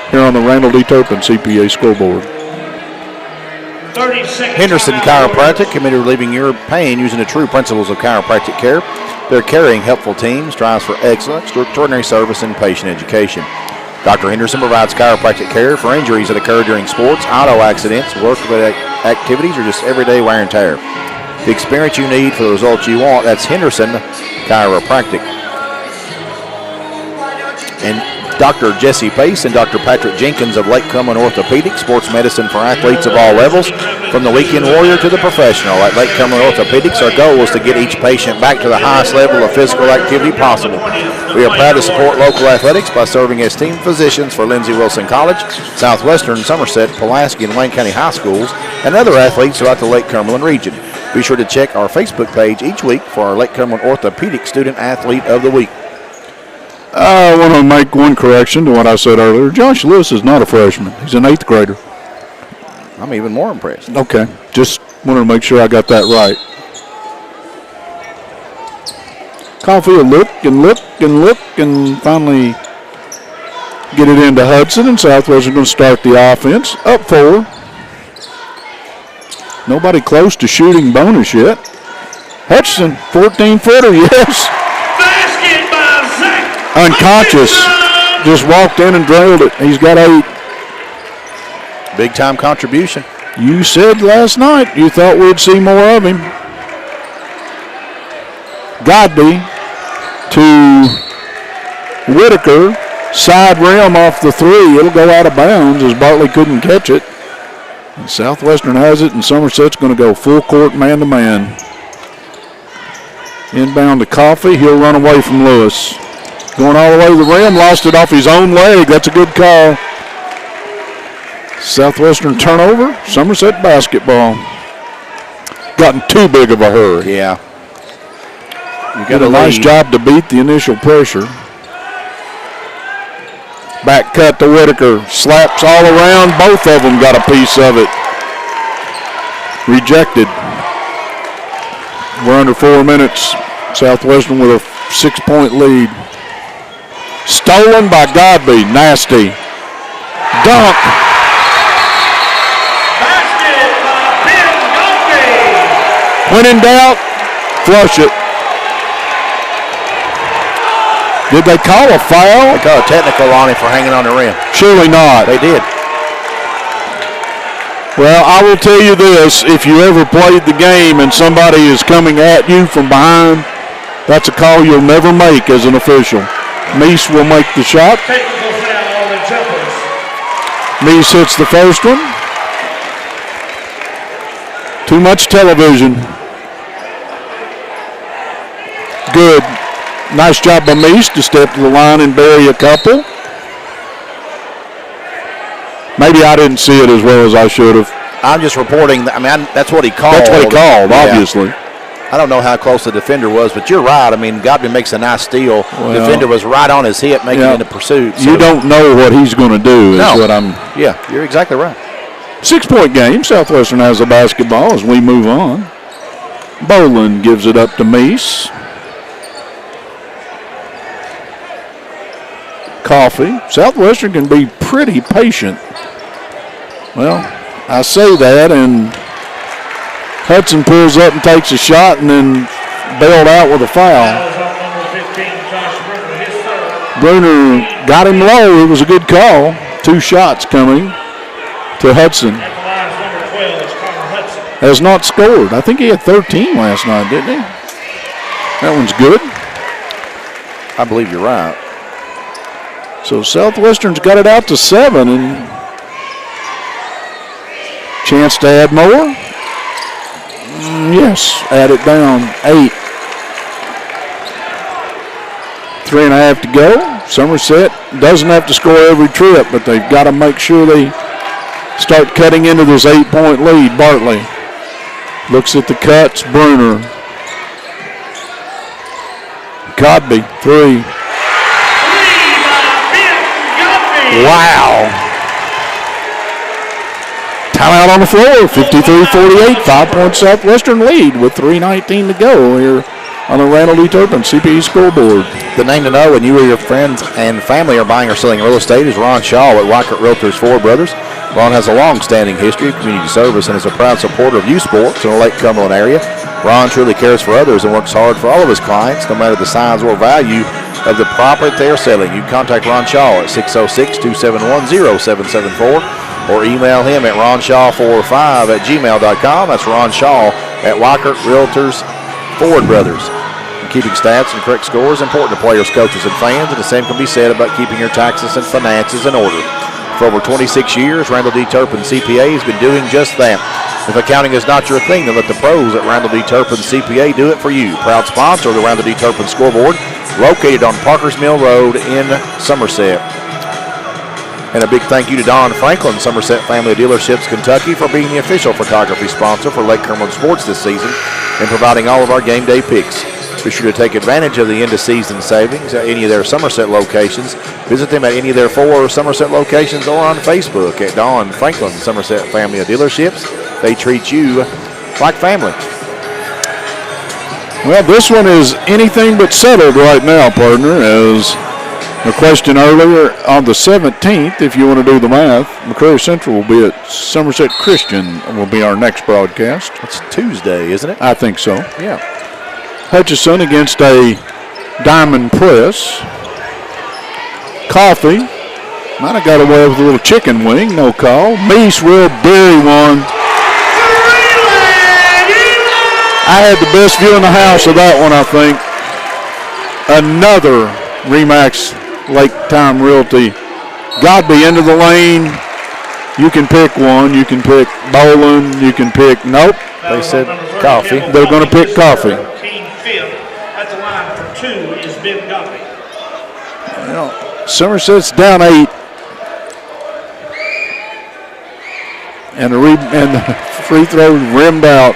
here on the Randall D. Turpin CPA scoreboard. Henderson Chiropractic, committed to relieving your pain using the true principles of chiropractic care. Their caring, helpful team strives for excellence, extraordinary service, and patient education. Dr. Henderson provides chiropractic care for injuries that occur during sports, auto accidents, work-related activities, or just everyday wear and tear. The experience you need for the results you want, that's Henderson Chiropractic. And Dr. Jesse Pace and Dr. Patrick Jenkins of Lake Cumberland Orthopedic, sports medicine for athletes of all levels, from the weekend warrior to the professional. At Lake Cumberland Orthopedics, our goal is to get each patient back to the highest level of physical activity possible. We are proud to support local athletics by serving as team physicians for Lindsey Wilson College, Southwestern, Somerset, Pulaski, and Wayne County High Schools, and other athletes throughout the Lake Cumberland region. Be sure to check our Facebook page each week for our Lake Cumberland Orthopedic Student Athlete of the Week. I want to make one correction to what I said earlier. Josh Lewis is not a freshman. He's an 8th grader. I'm even more impressed. Okay. Just wanted to make sure I got that right. Coffee will look and look and look and finally get it into Hudson, and Southwestern going to start the offense. Up 4. Nobody close to shooting bonus yet. Hutchison, 14-footer, yes. Basket by Zach. Unconscious. Just walked in and drilled it. He's got 8. Big time contribution. You said last night you thought we'd see more of him. Godby to Whitaker. Side rim off the 3. It'll go out of bounds as Bartley couldn't catch it. And Southwestern has it, and Somerset's going to go full court man-to-man. Inbound to Coffee. He'll run away from Lewis. Going all the way to the rim. Lost it off his own leg. That's a good call. Southwestern turnover. Somerset basketball. Gotten too big of a hurry. Yeah. You got a nice job to beat the initial pressure. Back cut to Whitaker. Slaps all around. Both of them got a piece of it. Rejected. We're under 4 minutes. Southwestern with a 6-point lead. Stolen by Godby. Nasty. Dunk. Basket by Ben Godby. When in doubt, flush it. Did they call a foul? They called a technical on him for hanging on the rim. Surely not. They did. Well, I will tell you this. If you ever played the game and somebody is coming at you from behind, that's a call you'll never make as an official. Meese will make the shot. Technical foul on the jumpers. Meese hits the first one. Too much television. Good. Nice job by Meese to step to the line and bury a couple. Maybe I didn't see it as well as I should have. I'm just reporting. That's what he called. That's what he called, obviously. I don't know how close the defender was, but you're right. I mean, Godby makes a nice steal. Well, the defender was right on his hip making it into pursuit. So. You don't know what he's going to do is what I'm... Yeah, you're exactly right. 6-point game. Southwestern has the basketball as we move on. Boland gives it up to Meese. Coffee. Southwestern can be pretty patient. Well, I say that, and Hudson pulls up and takes a shot and then bailed out with a foul. Bruner got him low. It was a good call. 2 shots coming to Hudson. Has not scored. I think he had 13 last night, didn't he? That one's good. I believe you're right. So Southwestern's got it out to 7, and chance to add more. Yes, add it down. 8. 3.5 to go. Somerset doesn't have to score every trip, but they've got to make sure they start cutting into this 8-point lead. Bartley looks at the cuts. Bruner. Codby, 3. Wow. Timeout on the floor, 53-48, 5-point Southwestern lead with 3:19 to go here on the Randall D. Turpin CPE scoreboard. The name to know when you or your friends and family are buying or selling real estate is Ron Shaw at Weichert Realtors Ford Brothers. Ron has a long-standing history of community service and is a proud supporter of youth sports in the Lake Cumberland area. Ron truly cares for others and works hard for all of his clients, no matter the size or value of the property they are selling. You can contact Ron Shaw at 606-271-0774 or email him at ronshaw45@gmail.com. That's Ron Shaw at Weichert Realtors Ford Brothers. And keeping stats and correct scores is important to players, coaches, and fans, and the same can be said about keeping your taxes and finances in order. For over 26 years, Randall D. Turpin CPA has been doing just that. If accounting is not your thing, then let the pros at Randall D. Turpin CPA do it for you. Proud sponsor of the Randall D. Turpin scoreboard, located on Parkers Mill Road in Somerset. And a big thank you to Don Franklin, Somerset Family Dealerships, Kentucky, for being the official photography sponsor for Lake Cumberland Sports this season and providing all of our game day pics. Be sure to take advantage of the end-of-season savings at any of their Somerset locations. Visit them at any of their 4 Somerset locations or on Facebook at Don Franklin, Somerset Family Dealerships. They treat you like family. Well, this one is anything but settled right now, partner, as a question earlier on the 17th, if you want to do the math, McCreary Central will be at Somerset Christian, will be our next broadcast. It's Tuesday, isn't it? I think so. Yeah. Hutchison against a diamond press. Coffee might have got away with a little chicken wing, no call. Meese will bury one. I had the best view in the house of that one, I think. Another Remax Lake Time Realty. Godby into the lane. You can pick one. You can pick Boland. You can pick, nope. They said Coffee. They're going to pick Coffee. At the line for 2 is Ben Godby. Well, Somerset's down 8. And the free throw rimmed out.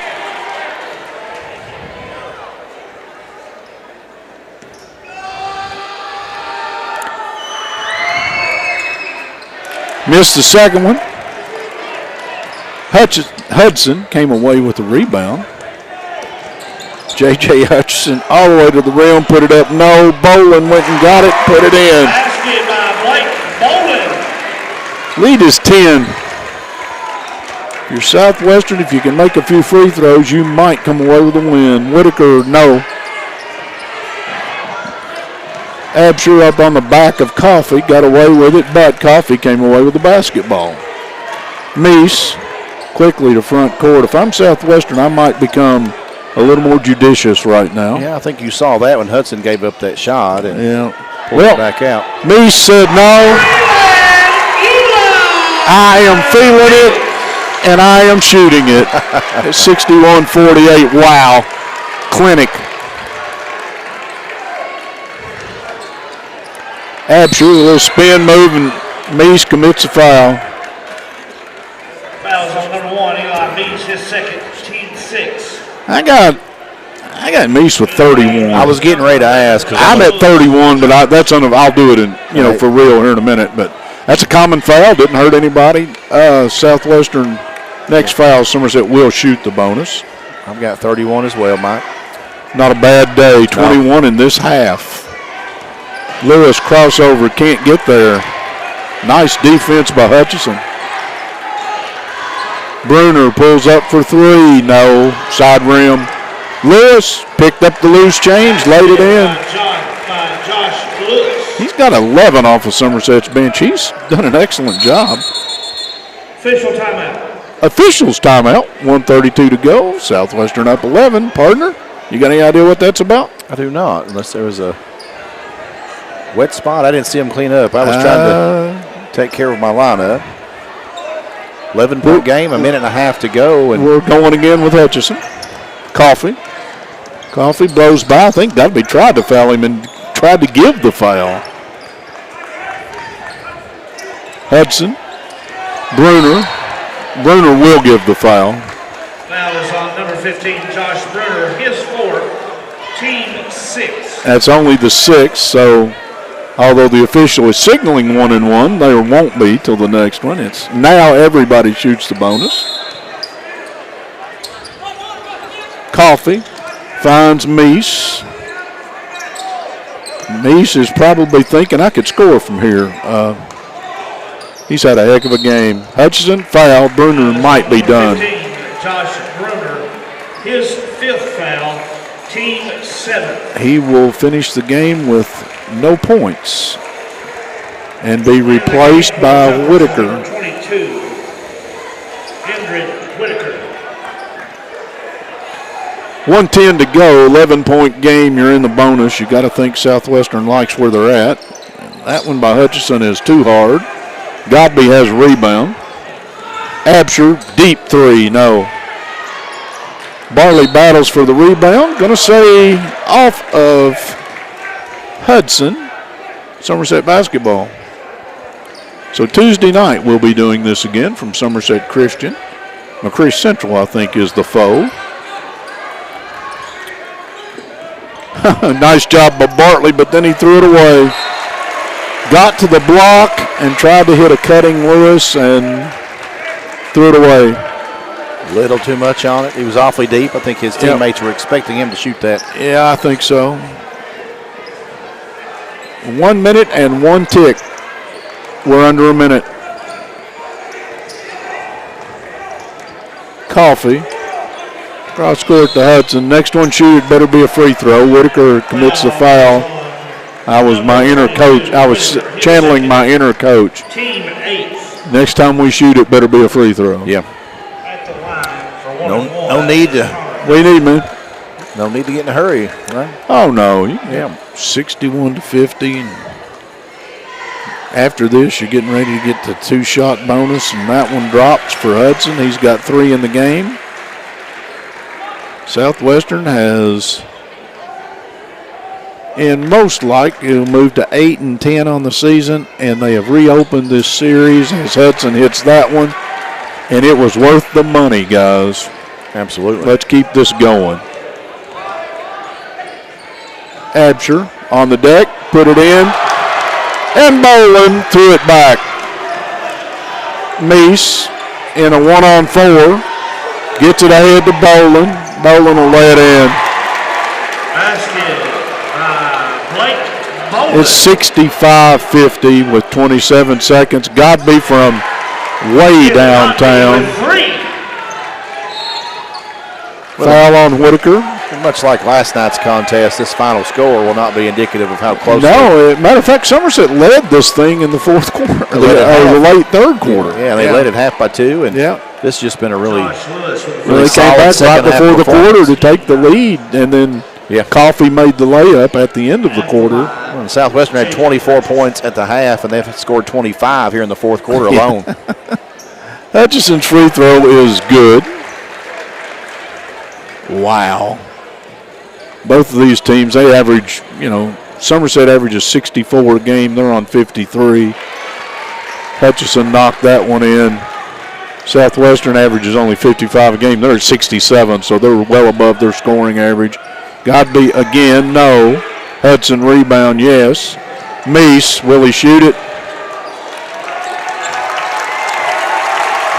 Missed the second one. Hudson came away with the rebound. J.J. Hutchison all the way to the rim, put it up. No, Boland went and got it, put it in. Basket by Blake Boland. Lead is 10. You're Southwestern. If you can make a few free throws, you might come away with a win. Whitaker, no. Absher up on the back of Coffee, got away with it, but Coffee came away with the basketball. Meese quickly to front court. If I'm Southwestern, I might become a little more judicious right now. Yeah, I think you saw that when Hudson gave up that shot and pulled it back out. Meese said no. I am feeling it, and I am shooting it. 61-48, wow. Clinic. Absher, a little spin move, and Meese commits a foul. Fouls on number 1, Eli Meese, his second, team 6. I got Meese with 31. I was getting ready to ask. I'm at 31, but I'll do it in for real here in a minute. But That's a common foul. Didn't hurt anybody. Southwestern, next foul, Somerset will shoot the bonus. I've got 31 as well, Mike. Not a bad day. 21 in this half. Lewis crossover, can't get there. Nice defense by Hutchison. Bruner pulls up for three. No. Side rim. Lewis picked up the loose change, laid it in. Josh Lewis. He's got 11 off of Somerset's bench. He's done an excellent job. Official timeout. Officials timeout. 1:32 to go. Southwestern up 11. Partner, you got any idea what that's about? I do not, unless there was a wet spot. I didn't see him clean up. I was trying to take care of my lineup. 11-point game, a minute and a half to go. And we're going again with Hutchison. Coffee blows by. I think Dudley tried to foul him and tried to give the foul. Hudson. Bruner will give the foul. Foul is on number 15, Josh Bruner. His fourth, team 6. That's only the 6th, so although the official is signaling 1-1, there won't be till the next one. It's now everybody shoots the bonus. Coffee finds Meese. Meese is probably thinking, I could score from here. He's had a heck of a game. Hutchison, foul. Bruner might be done. 15, Josh Bruner. His 5th foul, team 7. He will finish the game with no points and be replaced by Whitaker. 22, Hendred Whitaker. 1:10 to go, 11-point game. You're in the bonus. You got to think Southwestern likes where they're at. That one by Hutchison is too hard. Godby has a rebound. Absher, deep three, no. Barley battles for the rebound. Going to say off of Hudson. Somerset basketball. So Tuesday night we'll be doing this again from Somerset Christian. McCreary Central, I think, is the foe. Nice job by Bartley, but then he threw it away. Got to the block and tried to hit a cutting Lewis and threw it away. A little too much on it. He was awfully deep. I think his teammates were expecting him to shoot that. Yeah, I think so. 1 minute and 1 tick. We're under a minute. Coffee. Cross court to Hudson. Next one shooted better be a free throw. Whitaker commits the foul. I was my inner coach. I was channeling my inner coach. Team 8. Next time we shoot, it better be a free throw. Yeah. At the line for 1-1. No need to. We need, man. No need to get in a hurry, right? Oh no. Yeah. 61-50. And after this, you're getting ready to get the 2-shot bonus, and that one drops for Hudson. He's got 3 in the game. Southwestern has, in most he'll move to 8-10 on the season, and they have reopened this series as Hudson hits that one, and it was worth the money, guys. Absolutely. Let's keep this going. Absher on the deck, put it in, and Bolin threw it back. Meese in a 1-on-4, gets it ahead to Bolin. Bolin will lay it in. Basket Blake Bolin. It's 65-50 with 27 seconds. Godby from way downtown. Foul on Whitaker. Much like last night's contest, this final score will not be indicative of how close. No, matter of fact, Somerset led this thing in the fourth quarter, the late third quarter. Yeah, they led it half by 2, and this has just been a really they came back right before the quarter to take the lead, and then Coffee made the layup at the end of the quarter. Well, Southwestern had 24 points at the half, and they've scored 25 here in the fourth quarter alone. Hutchison's free throw is good. Wow. Both of these teams, they average, Somerset averages 64 a game. They're on 53. Hutchison knocked that one in. Southwestern averages only 55 a game. They're at 67, so they're well above their scoring average. Godby again, no. Hudson rebound, yes. Meese, will he shoot it?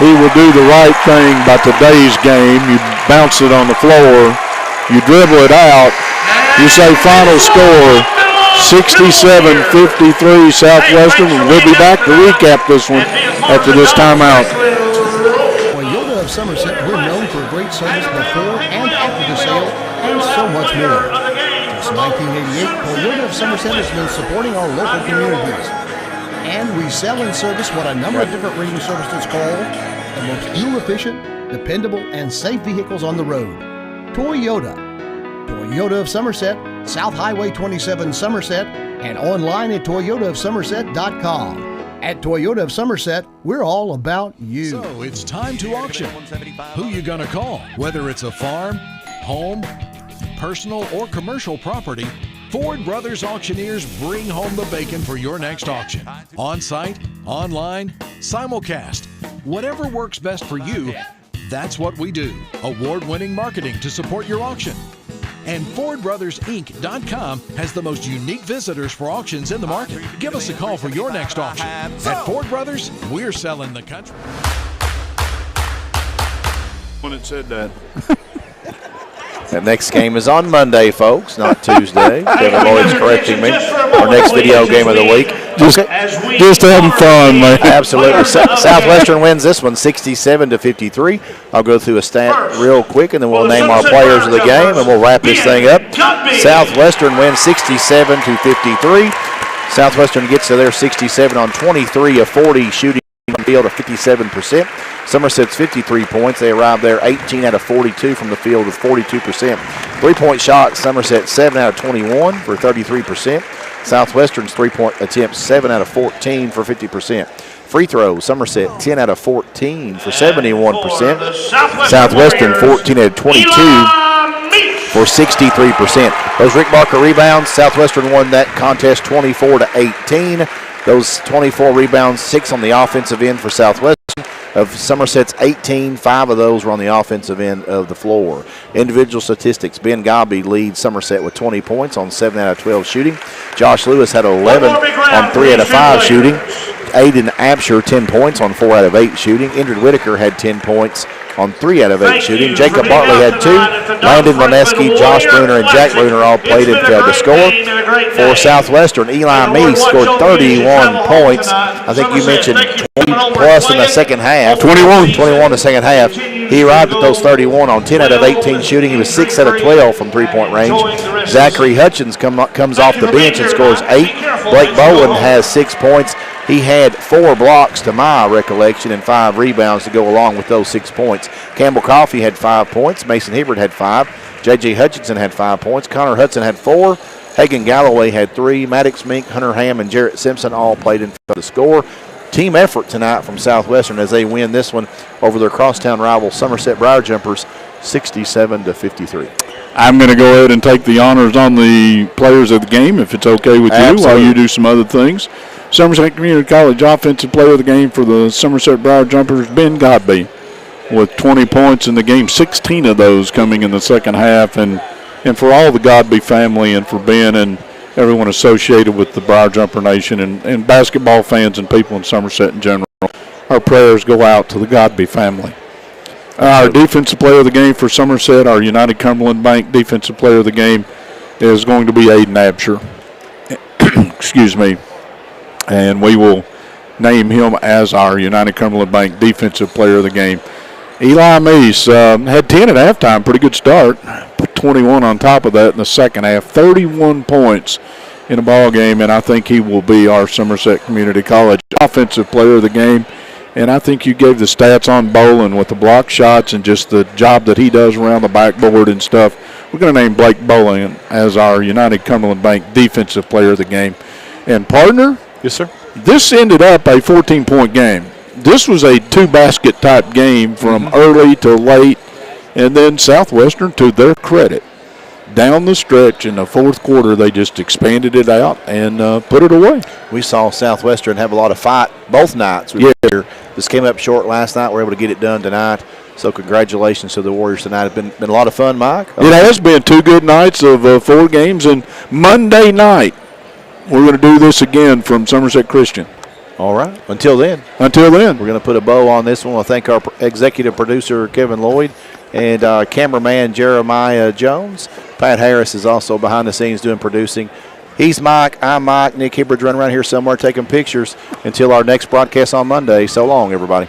he will do the right thing by today's game. You bounce it on the floor, you dribble it out, you say final score 67-53 Southwestern. We'll be back to recap this one after this timeout. Toyota of Somerset, we're known for great service before and after the sale and so much more. Since 1988, Toyota of Somerset has been supporting our local communities. And we sell and service what a number of different radio services call the most fuel-efficient, dependable, and safe vehicles on the road. Toyota. Toyota of Somerset, South Highway 27 Somerset, and online at toyotaofsomerset.com. At Toyota of Somerset, we're all about you. So it's time to auction. Who you gonna call? Whether it's a farm, home, personal, or commercial property, Ford Brothers Auctioneers bring home the bacon for your next auction. On-site, online, simulcast. Whatever works best for you, that's what we do. Award-winning marketing to support your auction. And FordBrothersInc.com has the most unique visitors for auctions in the market. Give us a call for your next auction. At Ford Brothers, we're selling the country. When it said that. That next game is on Monday, folks, not Tuesday. Kevin Lloyd's correcting me. Our next video game of the week. Just having fun, man. Absolutely. Southwestern wins this one 67-53. I'll go through a stat real quick, and then we'll name our players of the game, and we'll wrap this thing up. Southwestern wins 67-53. Southwestern gets to their 67 on 23 of 40 shooting from the field of 57%. Somerset's 53 points. They arrived there 18 out of 42 from the field with 42%. Three-point shots, Somerset 7 out of 21 for 33%. Southwestern's three-point attempts 7 out of 14 for 50%. Free throws, Somerset 10 out of 14 for 71%. Southwestern 14 out of 22 for 63%. Those Rick Barker rebounds, Southwestern won that contest 24-18. Those 24 rebounds, 6 on the offensive end for Southwestern. Of Somerset's 18, 5 of those were on the offensive end of the floor. Individual statistics, Ben Gobby leads Somerset with 20 points on 7 out of 12 shooting. Josh Lewis had 11 on 3 out of 5 shooting. Aiden Absher 10 points on 4 out of 8 shooting. Indrid Whitaker had 10 points on 3 out of 8 shooting. Jacob Bartley had 2. Landon Moneski, Josh Bruner, and Jack Bruner all played and failed to score. For Southwestern, Eli Meese scored 31 points. I think you mentioned 20 plus in the second half. 21 in the second half. He arrived at those 31 on 10 out of 18 shooting. He was 6 out of 12 from three-point range. Zachary Hutchins comes off the bench and scores 8. Blake Bowen has 6 points. He had 4 blocks to my recollection and 5 rebounds to go along with those 6 points. Campbell Coffey had 5 points. Mason Hibbert had 5. J.J. Hutchinson had 5 points. Connor Hudson had 4. Hagan Galloway had 3. Maddox Mink, Hunter Ham, and Jarrett Simpson all played in for the score. Team effort tonight from Southwestern as they win this one over their crosstown rival Somerset Briar Jumpers 67-53. I'm going to go ahead and take the honors on the players of the game, if it's okay with you, while you do some other things. Somerset Community College Offensive Player of the Game for the Somerset Briar Jumpers, Ben Godby, with 20 points in the game, 16 of those coming in the second half. And for all the Godby family and for Ben and everyone associated with the Briar Jumper Nation and basketball fans and people in Somerset in general, our prayers go out to the Godby family. Our defensive player of the game for Somerset, our United Cumberland Bank defensive player of the game, is going to be Aiden Absher. Excuse me. And we will name him as our United Cumberland Bank defensive player of the game. Eli Meese had 10 at halftime, pretty good start. Put 21 on top of that in the second half, 31 points in a ball game, and I think he will be our Somerset Community College offensive player of the game. And I think you gave the stats on Bolin with the block shots and just the job that he does around the backboard and stuff. We're going to name Blake Bolin as our United Cumberland Bank defensive player of the game. And partner? Yes, sir. This ended up a 14-point game. This was a 2-basket type game from early to late. And then Southwestern, to their credit, down the stretch in the fourth quarter, they just expanded it out and put it away. We saw Southwestern have a lot of fight both nights. This came up short last night. We're able to get it done tonight. So congratulations to the Warriors tonight. It's been a lot of fun, Mike. It has been 2 good nights of 4 games. And Monday night, we're going to do this again from Somerset Christian All right. Until then. We're going to put a bow on this one. We'll thank our executive producer, Kevin Lloyd, and cameraman, Jeremiah Jones. Pat Harris is also behind the scenes doing producing. He's Mike. I'm Mike. Nick Hibbard's running around here somewhere taking pictures. Until our next broadcast on Monday. So long, everybody.